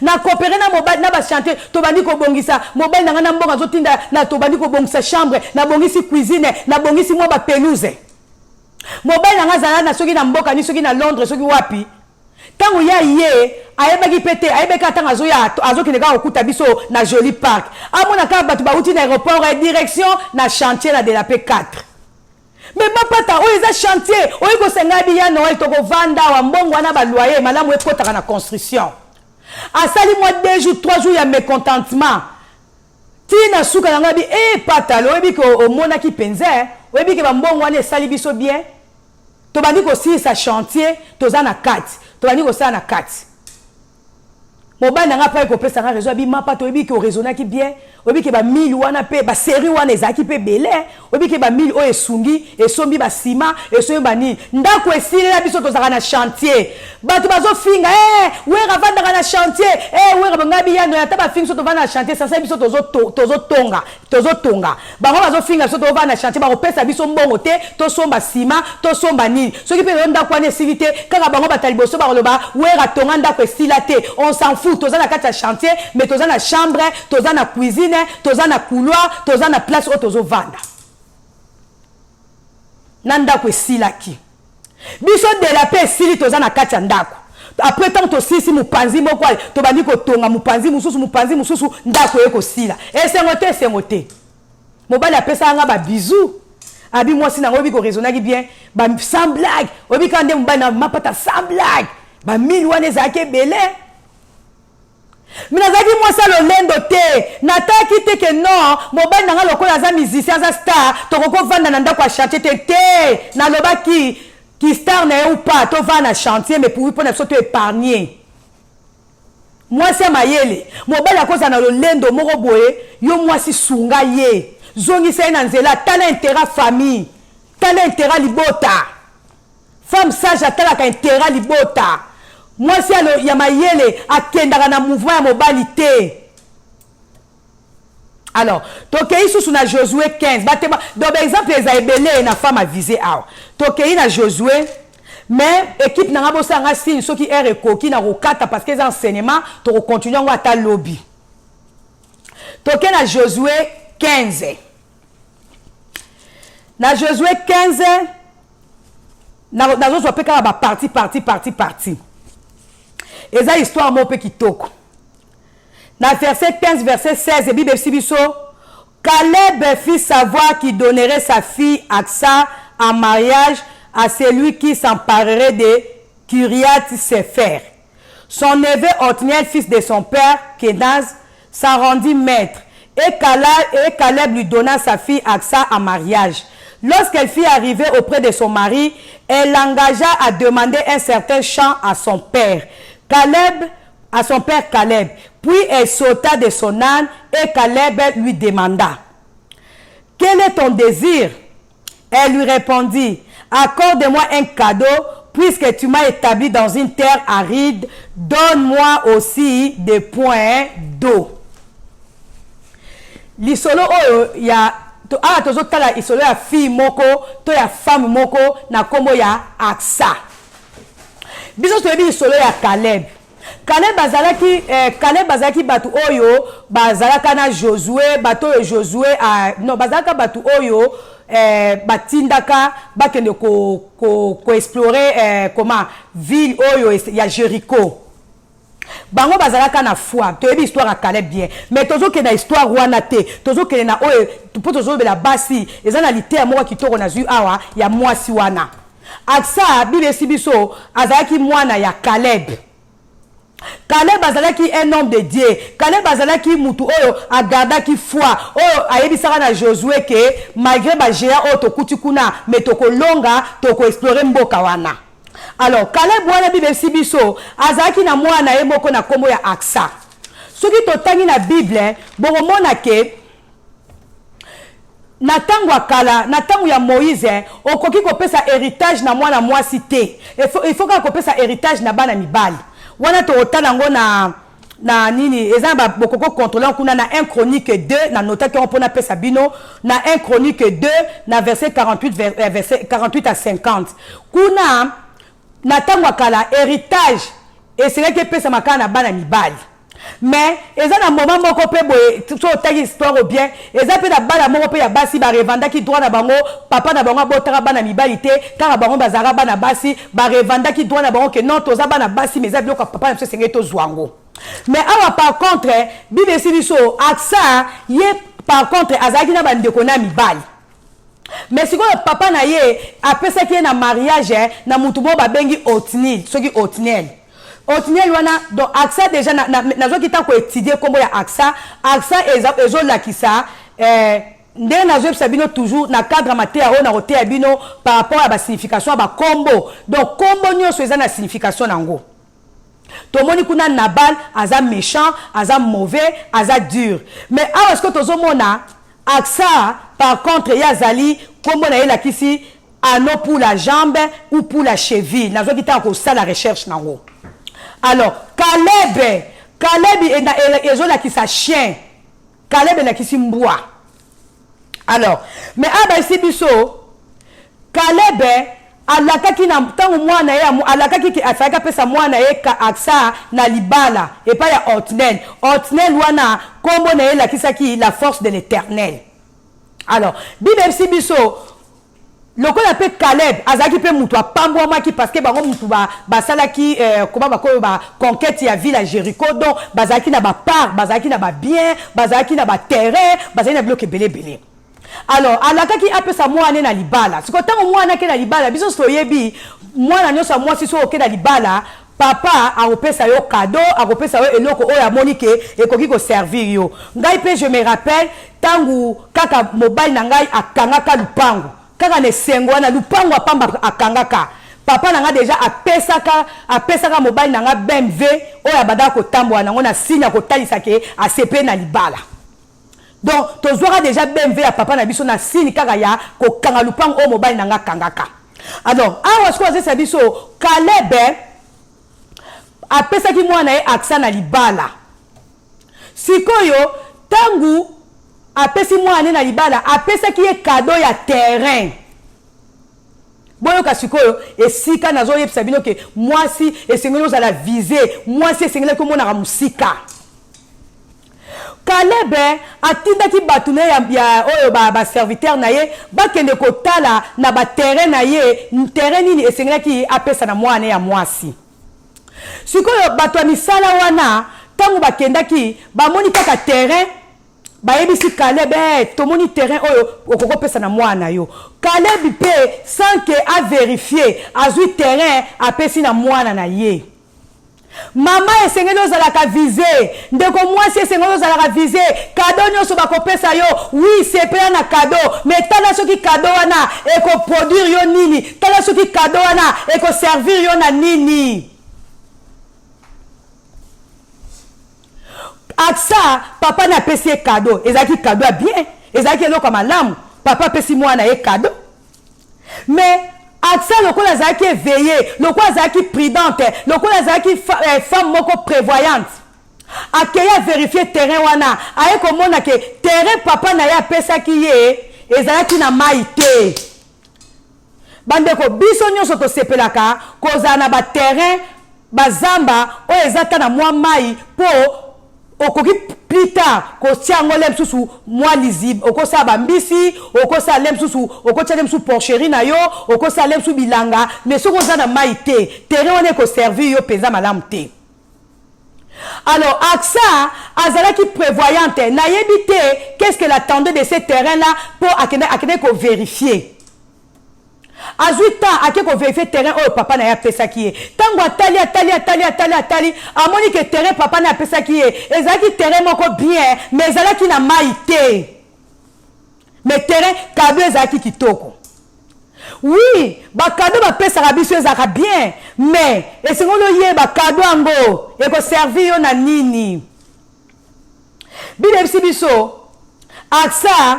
Na coopérer na mobile na ba chanter to bandi ko bongisa mobile nanga na mbonga zotinda na to bandi ko bongisa chambre na bongisi cuisine na bongisi mwa ba pelouse. Mobile nanga zala na soki na mboka ni soki na Londres soki wapi. Tango ya ye ayebaki pete ayebeka tanga azokineka okuta biso na Joli Park. Amona ka batu ba uti na aéroport et direction na chantier na de la P4. Mais papa o eza chantier o iko senga bi ya Noël to ko vanda wa mbongo na ba loyer malamu ekota na construction. Asali moi 2 jours 3 jours ya mécontentement. Tina suka nanga bi patalo ebi ko o mona ki penze ebi ke ba mbongo na esali biso bien. To bandi ko si sa chantier toza na 4. To bandi ko sa na 4. Mobile nanga pa ko pesa nga réseau bi mapa to ebi ko raisonnaki bien. Obi ke ba 1000 wana pe ba série wana ezaki pe belé. Obi ke ba 1000 o esungi esombi ba ciment esombi ba ni. Ndako esile na biso tozaka na chantier. Batu bazo finga wera vanda na chantier. Wera banga bi yano ya taba finga so to vanda na chantier ça biso tozo tonga. Bango bazo finga so to vanda na chantier ba ko pesa biso mbongo te to somba ciment to somba ni. So ki pe ndako wana esivité kaka bango batalibo so ba loba wera tonga ndako esila te. On s'en fout toza na kati ya chantier mais toza na chambre, toza na cuisine, toza na couloir, toza na place o tozo vanda. Nanda ko silaki. Biso de la paix sili toza na kati ya ndako. Après tant to sisi mupanzi moko to bandi ko tonga mupanzi mususu ndako eko sila. Sengote. Mobali apesa nga ba bisou. Abi moi si na ngobi ko raisonnaki bien, ba sans blague. Obi kande mobali na mapata sans blague. Ba 1000 wana ezake belé. Mais nazaki moi ça le lendo te nataki te que non mobile nanga lokola za musicien za star to koko vanda na ndako a chantier te na loba ki star na ou pas to vanda na chantier mais pour na so to épargner moi c'est mayele mobile a koza na le lendo moko boye yo moi si sunga ye zongi sa na nzela tala intérêt famille tala intérêt libota femme sage atala ka intérêt libota. Moi, si il y a mayele à kendara na mouvement à mobilité. Alors, tokei sous na Josué 15. Donc, exemple, les aibelé na femme à viser. Tokei na Josué. Mais, équipe n'a pas bossé en signe, ceux qui est recoquis na rokata parce que les enseignements, tu continues à ta lobby. Tokei na Josué 15. Na Josué 15. Na Josué pe kala ba parti. Et ça, histoire mon peu qui toque. Dans verset 15, verset 16, et Bible Sibiso, Caleb fit savoir qu'il donnerait sa fille Aksa en mariage à celui qui s'emparerait de Kiriath Sefer. Son neveu Othniel, fils de son père, Kenaz, s'en rendit maître. Et Caleb lui donna sa fille Aksa en mariage. Lorsqu'elle fut arrivée auprès de son mari, elle l'engagea à demander un certain champ à son père. À son père Caleb. Puis elle sauta de son âne et Caleb lui demanda, quel est ton désir? Elle lui répondit, accorde-moi un cadeau puisque tu m'as établi dans une terre aride, donne-moi aussi des points d'eau. L'isolo il y a tozotala isolo ya fille moko to ya femme moko na kombo ya Aksa. Biso toyebi isolo ya Caleb. Caleb bazalaki batu oyo bazalaka na Josué bato oyo Josué non bazalaka batu oyo batindaka bakende ko explorer comment ville oyo ya Jéricho. Bango bazalaka na foi. Toyebi histoire ya Caleb bien. Mais tozoke na histoire wana te. Tozoke na oyo po tozobela basi eza na lité moko kitoko na zu awa ya mwasi wana. Aksa Bible Sibiso azalaki mwana ya Caleb. Caleb azalaki un homme de Dieu. Caleb azalaki mutu oyo agardaki foi. Oyo ayebisaka na Josué ke malgré ba géant oyo tokuti kuna mais toko longa toko explorer mboka wana. Alors Caleb wana Bible Sibiso azalaki na mwana ye moko na kombo ya Aksa. Soki totangi na Bible bokomona ke na tango akala na tango ya Moïse okoki kopesa héritage na mwana mwasi te. Il faut ka kopesa héritage na bana mibali. Wana to otala ngo na nini eza ba bokoko contrôler kuna na 1 Chronique 2 na nota qui on pona pesa bino na 1 Chronique 2 na verset 48 verset 48 à 50 kuna na tango kala héritage et c'est que pesa makana na bana mibali mais eza na moment moko pe boye so tagi histoire ou bien eza pe na bana moko pe ya basi ba revanda ki droit na bango papa na bango botaka bana mibali te kaka bango bazara bana basi ba revanda ki droit na bango que non toza bana basi mais eza biloko papa na senge to zwango mais awa par contre bible sibiso aksa ye par contre azaki na bandeko na mibali mais si le papa na ye apesa ki na mariage na mutu mo ba bengi Otniel soki Otniel wana donc aksa déjà na zo kita ko étudier kombo ya aksa ezo lakisa ndenge nazoyebisa bino toujours na cadre amateur oyo na koteya bino par rapport à ba signification ba kombo donc kombo nyonso eza na signification nango tomoni kuna Nabal aza méchant aza mauvais aza dur mais awa est-ce que tozomona aksa par contre yazali kombo na ye lakisi anneau pour la jambe ou pour la cheville nazo kita ko ça la recherche nango. Alors Caleb ezo lakisa chien Caleb lakisi mbwa. Alors mais aba sibiso Caleb alakaki na tango mwana ye alakaki ki afaka pesa mwana ye ka aksa na libala et pas ya Otniel wana kombo na ye lakisaki la force de l'Éternel. Alors bible sibiso lokola pe Caleb azaki pe mutu apambwa maki parce que bango mutu basala ki comment bakoyo ba conquête ya ville à Jéricho donc bazaki na ba part bazaki na ba bien bazaki na ba terrain bazaki na bloc belé. Alors alakaki apesa mwana na libala siko tango mwana ke na libala biso soyebi mwana nyosa mwasi so ke na libala papa akopesa yo cadeau akopesa yo eloko oyo amoni ke ekoki ko servir yo ngai pe je me rappelle tangu kaka mobile na ngai akangaka lupango kaka ne sengo na lupango apamba akangaka papa nanga déjà apesaka mobile nanga BMW oyo abada ko tambwa nango na signe ko talisa ke asepe na libala. Donc tozwaka déjà BMW à papa na biso na signe kaka ya ko kanga lupango o mobile nanga kangaka. Alors awa sko za biso Caleb apesaki mwana ye aksa na libala sikoyo tangu apesi mwana na libala apesaki ye cadeau ya terrain boyo kasikoyo esika nazo yebisa bino ke mwasi esengeli ozala visé mwasi esengeli komona musika. Caleb atindaki batu na ya oyo ba serviteur na ye bakende kotala na ba terrain na ye terrain nini esengeli apesa na mwana ya mwasi sikoyo batu ya misala wana tangu bakendaki bamoni kaka terrain bayebisi Caleb tomoni terrain oyo okoko pesa na mwana yo Caleb pe sans que a vérifier azui terrain apesi na mwana na ye mama esengeli ozalaka visé ndeko mwasi esengeli ozalaka visé cadeau nyonso bakopesa yo oui sepela na cadeau mais tala soki cadeau wana ekoproduire yo nini tala soki cadeau wana ekoservir yo na nini. Aksa papa na pesi cadeau ezaki cadeau bien ezaki eloko malamu papa pesi mwana ye cadeau mais aksa lokola zaki éveillé lokola zaki prudente lokola zaki femme moko prévoyante akeya vérifier terrain wana aye komona ke terrain papa na ya pesaki ye ezalaki na mai te bandeko biso nyonso tosepelaka kozala na ba terrain bazamba oyo ezata na mwa mai po okoki plus tard ko tiango lem susu moi lisible okosa bambisi okosa lem susu okotia lem su porcherie na yo okosa lem su bilanga mais soko za na maite terrain wana ko servir yo peza malamu te. Alors aksa azalaki prévoyante na yebite qu'est-ce qu'elle attendait de ce terrain là pour akende ko vérifier azuita ake ko vérifier terrain oyo papa na ya pesa ki ye tango atali amoni ke terrain papa na pesa ki ye ezalaki terrain moko bien mais ezalaki na mai te mais terrain cadeau ezalaki kitoko oui ba cadeau ba pesa biso ezalaka bien mais esengolo ye ba cadeau ango eko servir yo na nini bilebisi biso aksa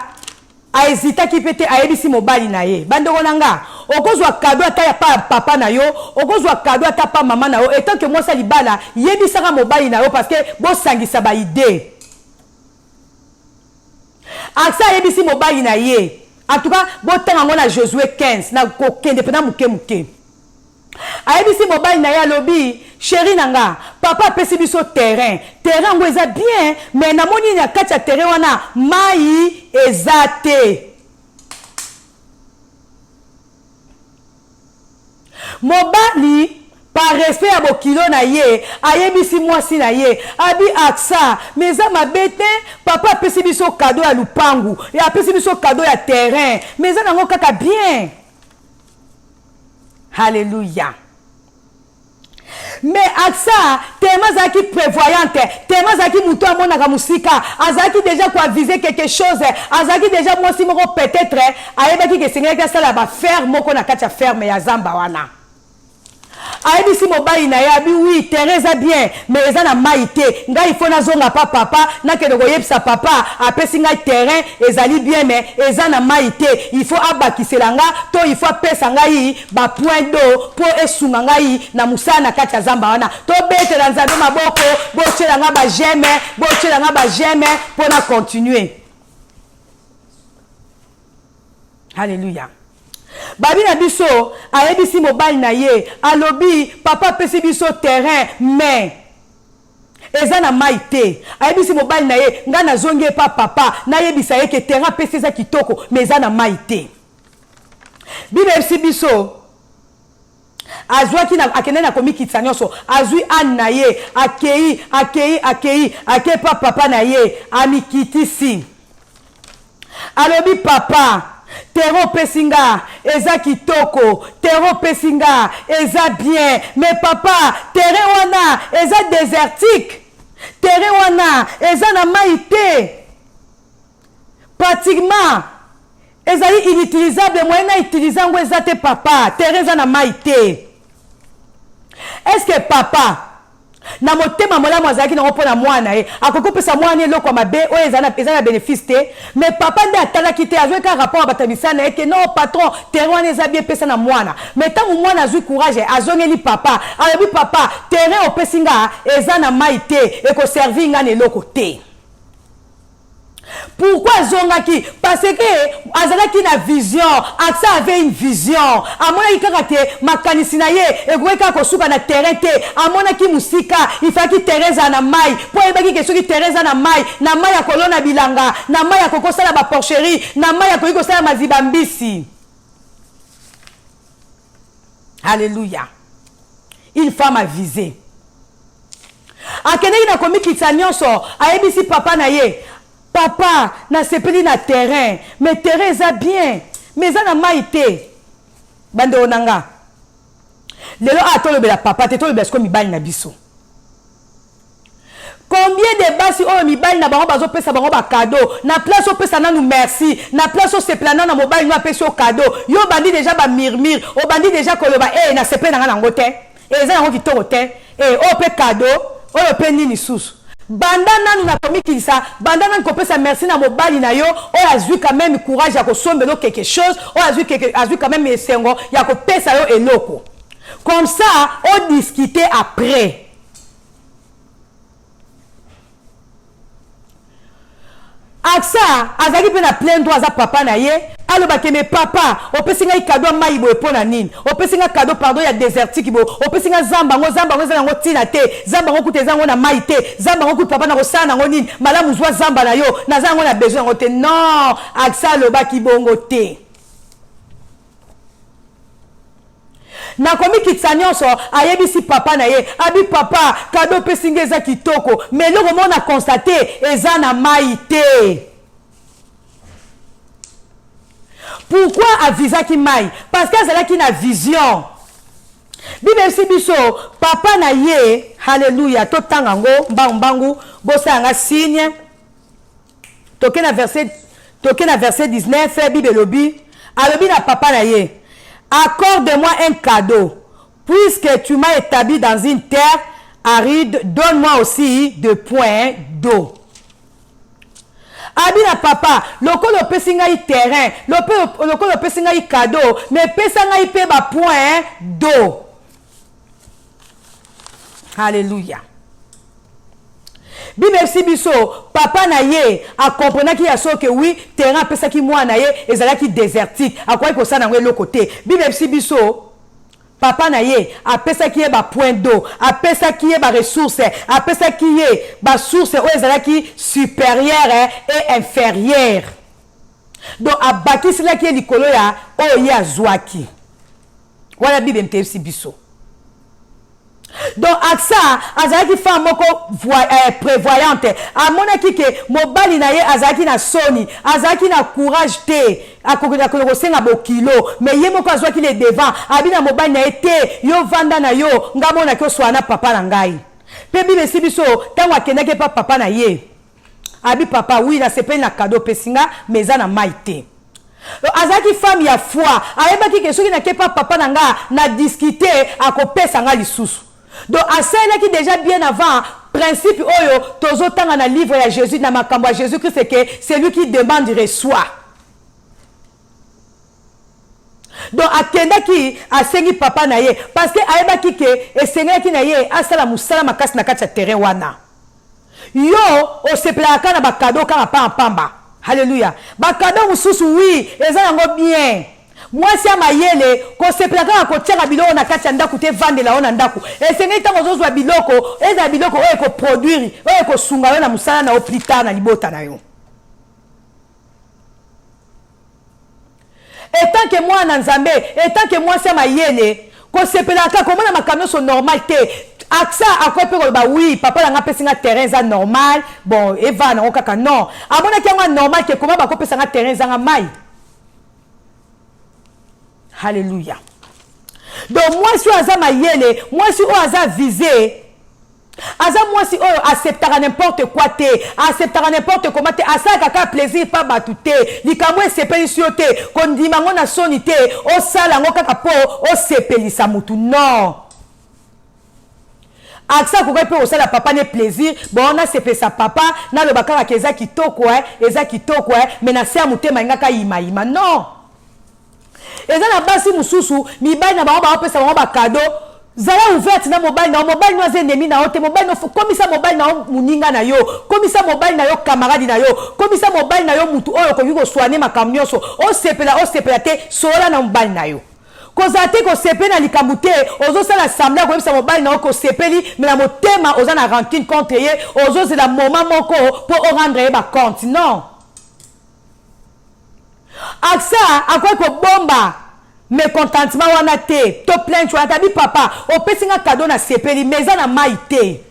a hésité qui peut ayebisi mobali na ye bandoko nanga okozwa cadeau ata ya pa papa na yo, okozwa cadeau ata pa maman na yo, et tant que moi ça libala, yebisaka mobali na yo parce que bo sangisa ba idée. Aksa yebisi mobali na ye. En tout cas, bo tanga ngona Josué 15 na kokende pena muke. Ayebisi mobali na ya lobi, chéri nanga, papa pesi biso terrain. Terrain ngo eza bien, mais na moni na kati ya terrain wana mai ezate. Mobali par respect à bokilo na ye, ayebisi mwasi na ye, abi aksa, meza mabete, papa pesi biso cadeau ya lupangu, ya pesi biso cadeau ya terrain, meza nango kaka bien. Alléluia. Mais aksa, tellement zaki prévoyante, tellement zaki moutou à mon musika, azaki déjà quoi viser quelque chose, azaki déjà moi si moko peut-être, ayebaki que seigneur que ça là ba faire moko na katia ferme ya zamba wana. Ayebisi mobali na ya bi oui Teresa bien mais eza na maïté nga il faut na zonga pa papa na ke ndoko yebisa papa apesi nga terrain ezali bien mais eza na maïté il faut abakisela nga to il faut pesa nga yi ba point d'eau po esunga nga yi na musana na kati ya zamba wana to bete na nzambe maboko bo tshela nga ba j'aime pour na continuer. Alléluia. Babi na biso ayebisi mobali na ye alobi papa pesi biso terrain mais eza na maïté ayebisi mobali na ye nga na zonge pa papa na yebisa ye ke terrain pesi za kitoko mais eza na maïté. Bible si biso azwaki na akende na komikitsa nyonso azwi an na ye akei pa papa na ye amikitisi alobi papa terreau pesinga eza kitoko terreau pesinga eza bien mais papa terrain wana eza désertique terrain wana eza na maïté pratiquement ezali inutilisable moyen na utilisant eza te papa terrain eza na maïté. Est-ce que papa na motema malamu azalaki na mpona mwana ye akokopesa mwana eloko ya mabe oyo eza na bénéfice te mais papa nde atalaki te azwi kaka rapport abatabisa na ye ke non patron terrain wana eza bien pesa na mwana mais ntango mwana azwi courage azongeli papa alobi papa terrain opesi nga eza na mai te ekoservi nga na eloko te. Pourquoi azongaki? Parce que azalaki na vision, Aksa avait une vision. Amona kaka te makanisi na ye ekweka kosuka na terrain te. Amona ki musika ifaki Teresa na mai. Po ebaki ke soki Teresa na mai ya kolona bilanga, na mai ya kokosala ba porcherie, na mai ya kokosala maziba mbisi. Alléluia. Une femme avisée. Akene na komikitsa nyonso, ayebisi papa na ye. Papa, na sepeli na terrain, mais terrain eza bien, mais eza na maïté. Bande onanga. Lelo atolobela papa, te tolobela sko mibali na biso. Combien de basi o mibali na bango bazo pesa bango ba cadeau, na place o pesa nanu merci, na place o sepelana na mobali no apesi o cadeau. Yo bandi déjà ba murmure, o bandi déjà koloba na sepela na nango te. Eza nango kitoko te. O pe cadeau, o pe nini susu. Bandana nous na komikisa bandana kopesa merci na mobali na yo o azui quand même courage ya kosombelo quelque chose o azui quand même esengo ya kopesa yo eloko comme ça on discuter après. Aksa azaki pe na plein droit za papa na ye alobaki me papa opesi nga cadeau mai boye pona nini opesi nga cadeau pardon ya désertique bo opesi nga zamba ngo za ngo tina te zamba ngo kuteza ngo na mai te zamba ngo papa na kosana ngo nini malamu zwa zamba na yo na za ngo na besoin ngo te non. Aksa alobaki bongo te na komikitsa nyonso ayebisi papa na ye abi papa cadeau pesi nga eza kitoko mais loko mona constater eza na mai te. Pourquoi avisaki mai? Parce que azalaki na vision. Bible si biso papa na ye haleluya to tangango mbangu bosa nga signe toke na verset 19 Bible lobi alobi na papa na ye accorde-moi un cadeau puisque tu m'as établi dans une terre aride, donne-moi aussi de points d'eau. Abina papa, lokolo opesi ngai terrain, lokolo opesi ngai cadeau, mais pesa ngai pe ba point d'eau. Alléluia. Bible si biso papa na ye a comprendre ki ya so que oui terrain pesa ki moi na ye ezala ki désertique a quoi ko ça na le côté. Bible si biso papa na ye a pesa ki ba point d'eau, a pesa ki ba ressources, a pesa ki ba source o ezala ki supérieure et inférieure. Donc a bâti cela qui est likolo ya o ya zwaki. Voilà Bible si biso. Donc à ça azaki femme moko prévoyante amonaki ke mobali na ye azaki na soni azaki na courage te akokola kosenga bokilo mais ye moko azwaki le devant abina mobali na ye te yo vanda na yo ngamona ke swana papa na ngai pe bibe sibiso tango akendaki pa papa na ye abi papa oui na sepeli na cadeau pesinga mais za na maite azaki femme ya foi ayebaki ke soki na kepa papa na nga na discuter akopesa nga lisusu. Donc à celle qui déjà bien avant principe oyo tozo tanga na livre ya Jésus na makambo ya Jésus Christ c'est que celui qui demande reçoit. Donc akenda ki asengi papa na ye parce que ayebaki ke esenga ki na ye asala musala makasi na kati ya terrain wana. Yo osepelaka na ba cadeau kaka pa pamba. Alléluia. Ba cadeau mususu oui eza yango bien. Moi si amayele ko sepelaka ko tiaka biloko na kati ya ndaku te vandela ona ndaku esengi tango zozwa biloko eza biloko oyo ko produire oyo ko sunga yo na musala na oplita na libota na yo. Et tant que moi na nzambe et tant que moi si amayele ko sepelaka ko mona makamyo so normal te aksa akope ko ba oui papa nga pesinga terrain za normal bon eva na okaka non amona ki nga normal ke koma ba ko pesanga terrain za nga mai. Alléluia. Donc moi si aza mayele, moi si o aza visé, aza moi si o acceptera n'importe quoi te, acceptera n'importe comment te, asa kaka plaisir pas batute, likamwe sepeli siote, kondima ngona sonite, o sala ngo kaka po, o sepeli sa mutu non. Aksa ko pe o sala papa ne plaisir, bon on a sepeli sa papa, na le bakara ke eza kitoko mais na se amutema ngaka ima non. Et ça na basi mususu mibali na ba pesa ba cadeau zala ouverte na mobile na mobile no ennemi na ote mobile no komisa mobile na muninga na yo komisa mobile na yo camarade na yo komisa mobile na yo mutu oyo ko biko soigner makamnyoso o sepela te sola na mobile na yo kozate ko sepela likamute ozo sala assembler ko bisa mobile na ko sepeli mais na motema oza na rancune contre ye ozo c'est la moment moko pour rendre ba compte non. Aksa akwa ko bomba me contentement wana te to plainte wana tabi papa o pesinga cadeau na sepeli meza na maite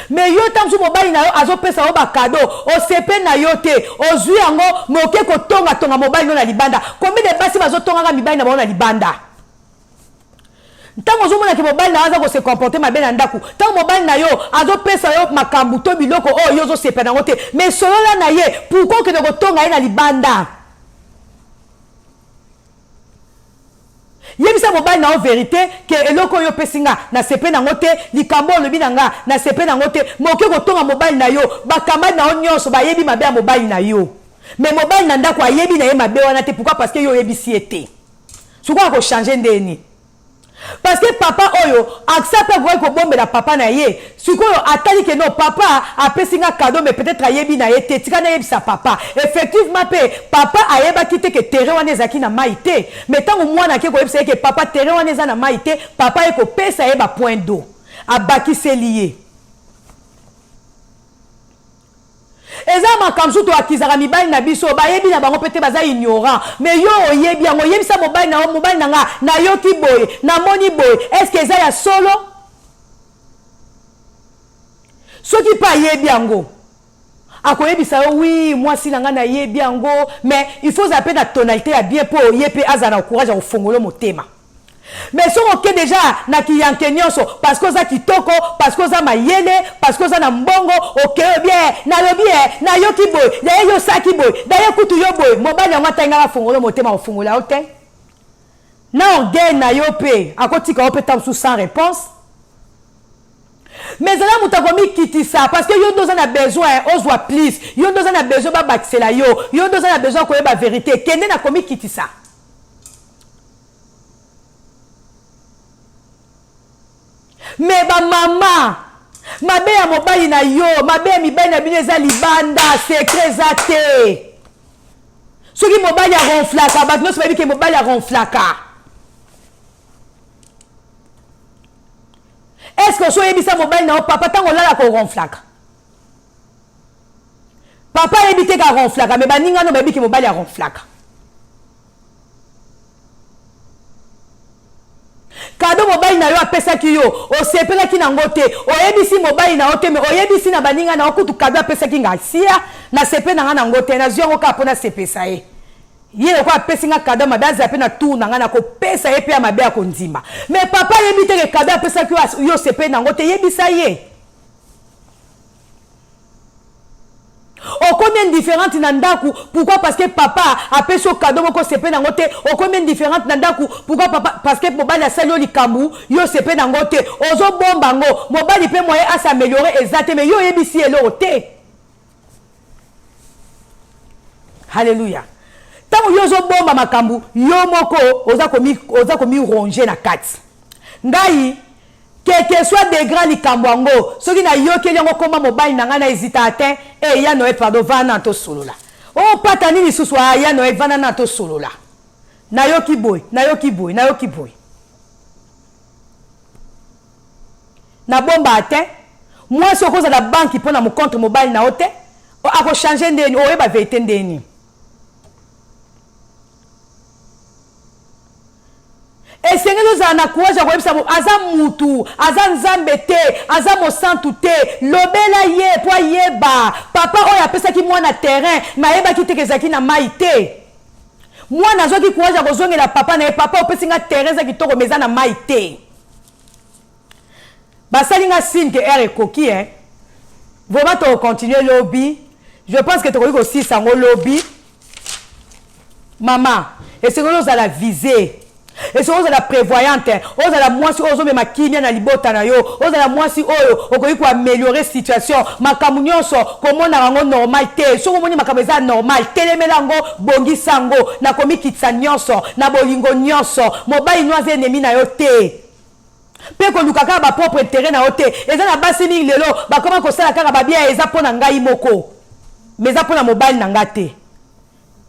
mais yo tamsu mobali na yo azo pesa o ba cadeau o sepe na yo te o zui yango moke ko tonga mobali no na libanda combien de basi bazo tonga mibali na ba na libanda ntango zomona ke mobali na aza ko se comporter mabe na ndaku ntango mobali na yo azo pesa yo makambu to biloko o yo zo sepe na ngote mais solola na ye pourquoi que ko tonga ye na libanda. Yebisa mobile na vérité que eloko yo pesinga na sepe na ngote likambo lobi nga na sepe na ngote moke ko tonga mobile na yo bakamba na onyoso ba yebi mabe ya mobile na yo mais mobile na ndako ayebi na ye mabe wana te pourquoi parce que yo yebi siete soko ko changer ndeni parce que papa oyo accepte ko bombe la papa na ye sikoyo atali ke non papa a pesinga cadeau mais peut-être ayebi na ye te tika na yebi sa papa effectivement pe papa ayeba kite ke terrain wana ezaki na maite mais tango mwana ke ko yebisa ke papa terrain wana eza na maite papa eko pesa ye ba point d'eau abaki se lié eza makamsu to akizaka mibali na biso bayebi na bango pete baza ignorant mais yo oyebi yango oyebisa mobali na nga na yo ki boye na moni boye est-ce que eza ya solo soki pa yebi yango akoyebisa yo oui moi si nanga na yebi yango mais il faut zapper la tonalité ya bien po yepe azana courage ya kofongolo motema. Mais si on est déjà na kiyanke nyonso parce que ça kitoko parce que ça mayele parce que ça na mbongo ok bien na le bien na yo ki boy na yo saki boy na yo kutu yo boy mobali yango tanga fongolo motema ofungola ote na on gagne na yo pe akotika ope tam sous sans réponse Mais là mutakomi kiti ça parce que yo deux ans a besoin on soit plus yo deux ans a besoin ba bakisela yo deux ans a besoin ko ba vérité kende na komi kiti ça mais ba mama mabe ya mobali na yo mabe ya mibali na bino eza libanda secret za te soki mobali ya ronflaka bato nyonso bayebi ke mobali ya ronflaka est-ce que so yebisa mobali na yo papa ntango olala ko ronflaka papa yebi te ka ronflaka me baningano bayebi ke mobali ya ronflaka kado mobali na yo apesaki yo osepelaki nango te oyebisi mobali na yo te me oyebisi na baninga na yo kutu kado apesaki nga sia na sepe na nga nango te na zwi yango kaka mpona sepesa ye ye loko apesi nga kado mabe azala mpe na tour na nga na kopesa ye mpe ya mabe ya kondima me papa yebi te ke kado apesaki yo sepe nango te yebisa ye okomi indifférente na ndaku pourquoi parce que papa apesi yo cadeau moko sepe nango te okomi indifférente na ndaku pourquoi papa parce que mobali asali yo likambu yo sepe nango te ozobomba ngo mobali mpe moye asameliore eza te me yo oyebisi eloko te halleluya ntango yo ozobomba makambu yo moko oza komi ronge na kati ngai que soit des grands likambo yango soki na yokeli yango koma mobali na ngai na hésita te ya noe pardon vana na tosolola o pata nini lisusu ya noe vana na tosolola nayoki boy na bomba te mwasi okozala banki mpona mokontre mobali na yo te akochange ndeni oyeba verité ndeni esengeli ozala na courage ya koyebisa aza mutu aza nzambe te aza mosantu te lobela ye mpo ayeba papa oyo apesaki mwana terrain mayebaki te kezalaki na mai te mwana azwaki courage ya kozongela papa na ye papa opesi nga terrain eza kitoko me eza na mai te basali nga signe ke ere ekoki vraiment tokocontinue lobi je pense que tokoki kosisa yango lobi mama esengeli ozala visé et so ozala prévoyante ozala mwasi oyo ozomema kimia na libota na yo ozala mwasi oyo okoki koaméliorer situation makambo nyonso komona yango normal te soki omoni makambo eza normal telemela yango bongisa yango na komikitisa nyonso na bolingo nyonso mobali no aza enemi na yo te mpe koluka kaka bapropre intérêt na yo te eza na basi mingi lelo bakoma kosala kaka babia eza mpo na ngai moko mais eza mpo na mobali na nga te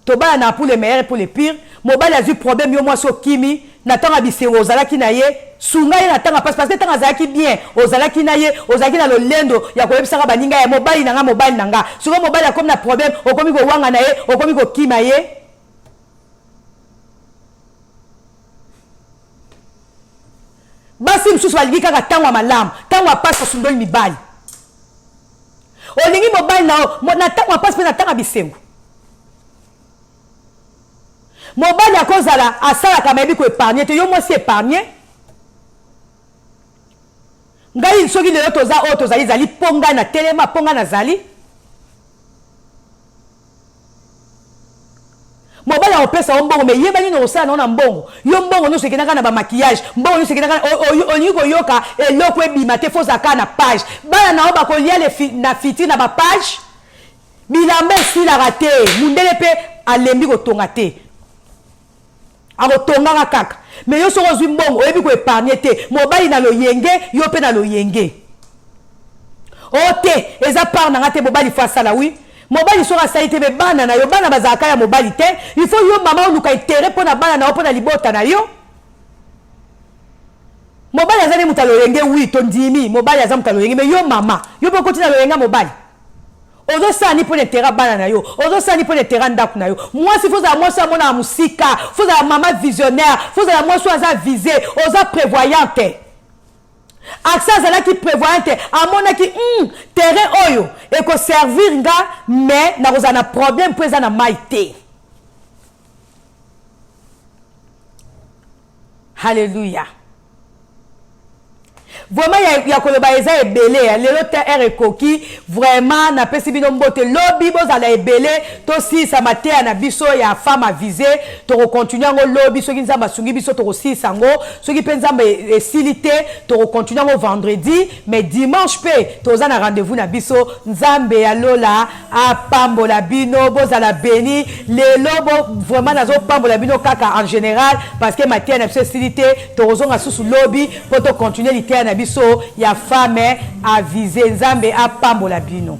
tobala na pour les meilleurs et pour les pires mobali azwi problème yo mwasi okimi na ntango bisengo ozalaki na ye sunga ye na ntango parce que ntango azalaki bien ozalaki na ye ozalaki na lolendo ya koyebisaka baninga ya mobali na nga soki mobali akomi na problème okomi kowanga na ye okomi kokima ye basi mosusu balingi kaka ntango ya malamu ntango ya pasi osundoli mibali olingi mobali na yo na ntango ya pasi mpe na ntango ya bisengo mobali akozala asalaka mayebi koépargne te yo mwasi épargne ngai soki lelo toza oyo tozali ezali mpo ngai na telema mpo ngai nazali mobali akopesa yo mbongo me yeba nini okosala nango na mbongo yo mbongo nyonso ekendaka na bamakiyage mbongo nyonso ekendaka olingi koyoka eloko ebima te fo ozalaka na page bana na yo bakolia na fitiri na bapage bilamba esilaka te mundele mpe alembi kotonga te akotongaka kaka me yo soko ozwi mbongo oyebi koépargne te mobali na loyenge yo mpe na loyenge o te eza part na nga te mobali fo asala wi mobali soko asali te me bana na yo bana bazalaka ya mobali te il faut yo mama oluka intere mpo na bana na yo mpo na libota na yo mobali aza ne moto aloyenge wi tondimi mobali aza moto aloyenge me yo mama yo mpe okoti na loyenga mobali ozosala ni mpo na intera bana na yo ozosala ni mpo na intera ndako na yo mwasi fozala mwasi amonaka mosika fozala mama visionnaire fozala mwasi oyo aza visé oza prévoyante akse azalaki prévoyante amonaki terrain oyo ekoservir nga mais nakozala na problème mpo eza na mai te halleluya vraiment ya koloba eza ebele lelo te ere koki vraiment na pesi bino mbote lobi bozala ebele to si sa matea na biso ya femme avisée to continuer ngo lobi soki nzamba sungi biso to si sango soki pe nzamba esilité to continuer ngo vendredi mais dimanche pe toza na rendez-vous na biso nzambe ya lola apambola bino bozala béni lelo vraiment nazo pambola bino kaka en général parce que matea na biso esilité to zonga susu lobi pour to continuer l'ité na biso ya femme avisée nzambe apambola bino.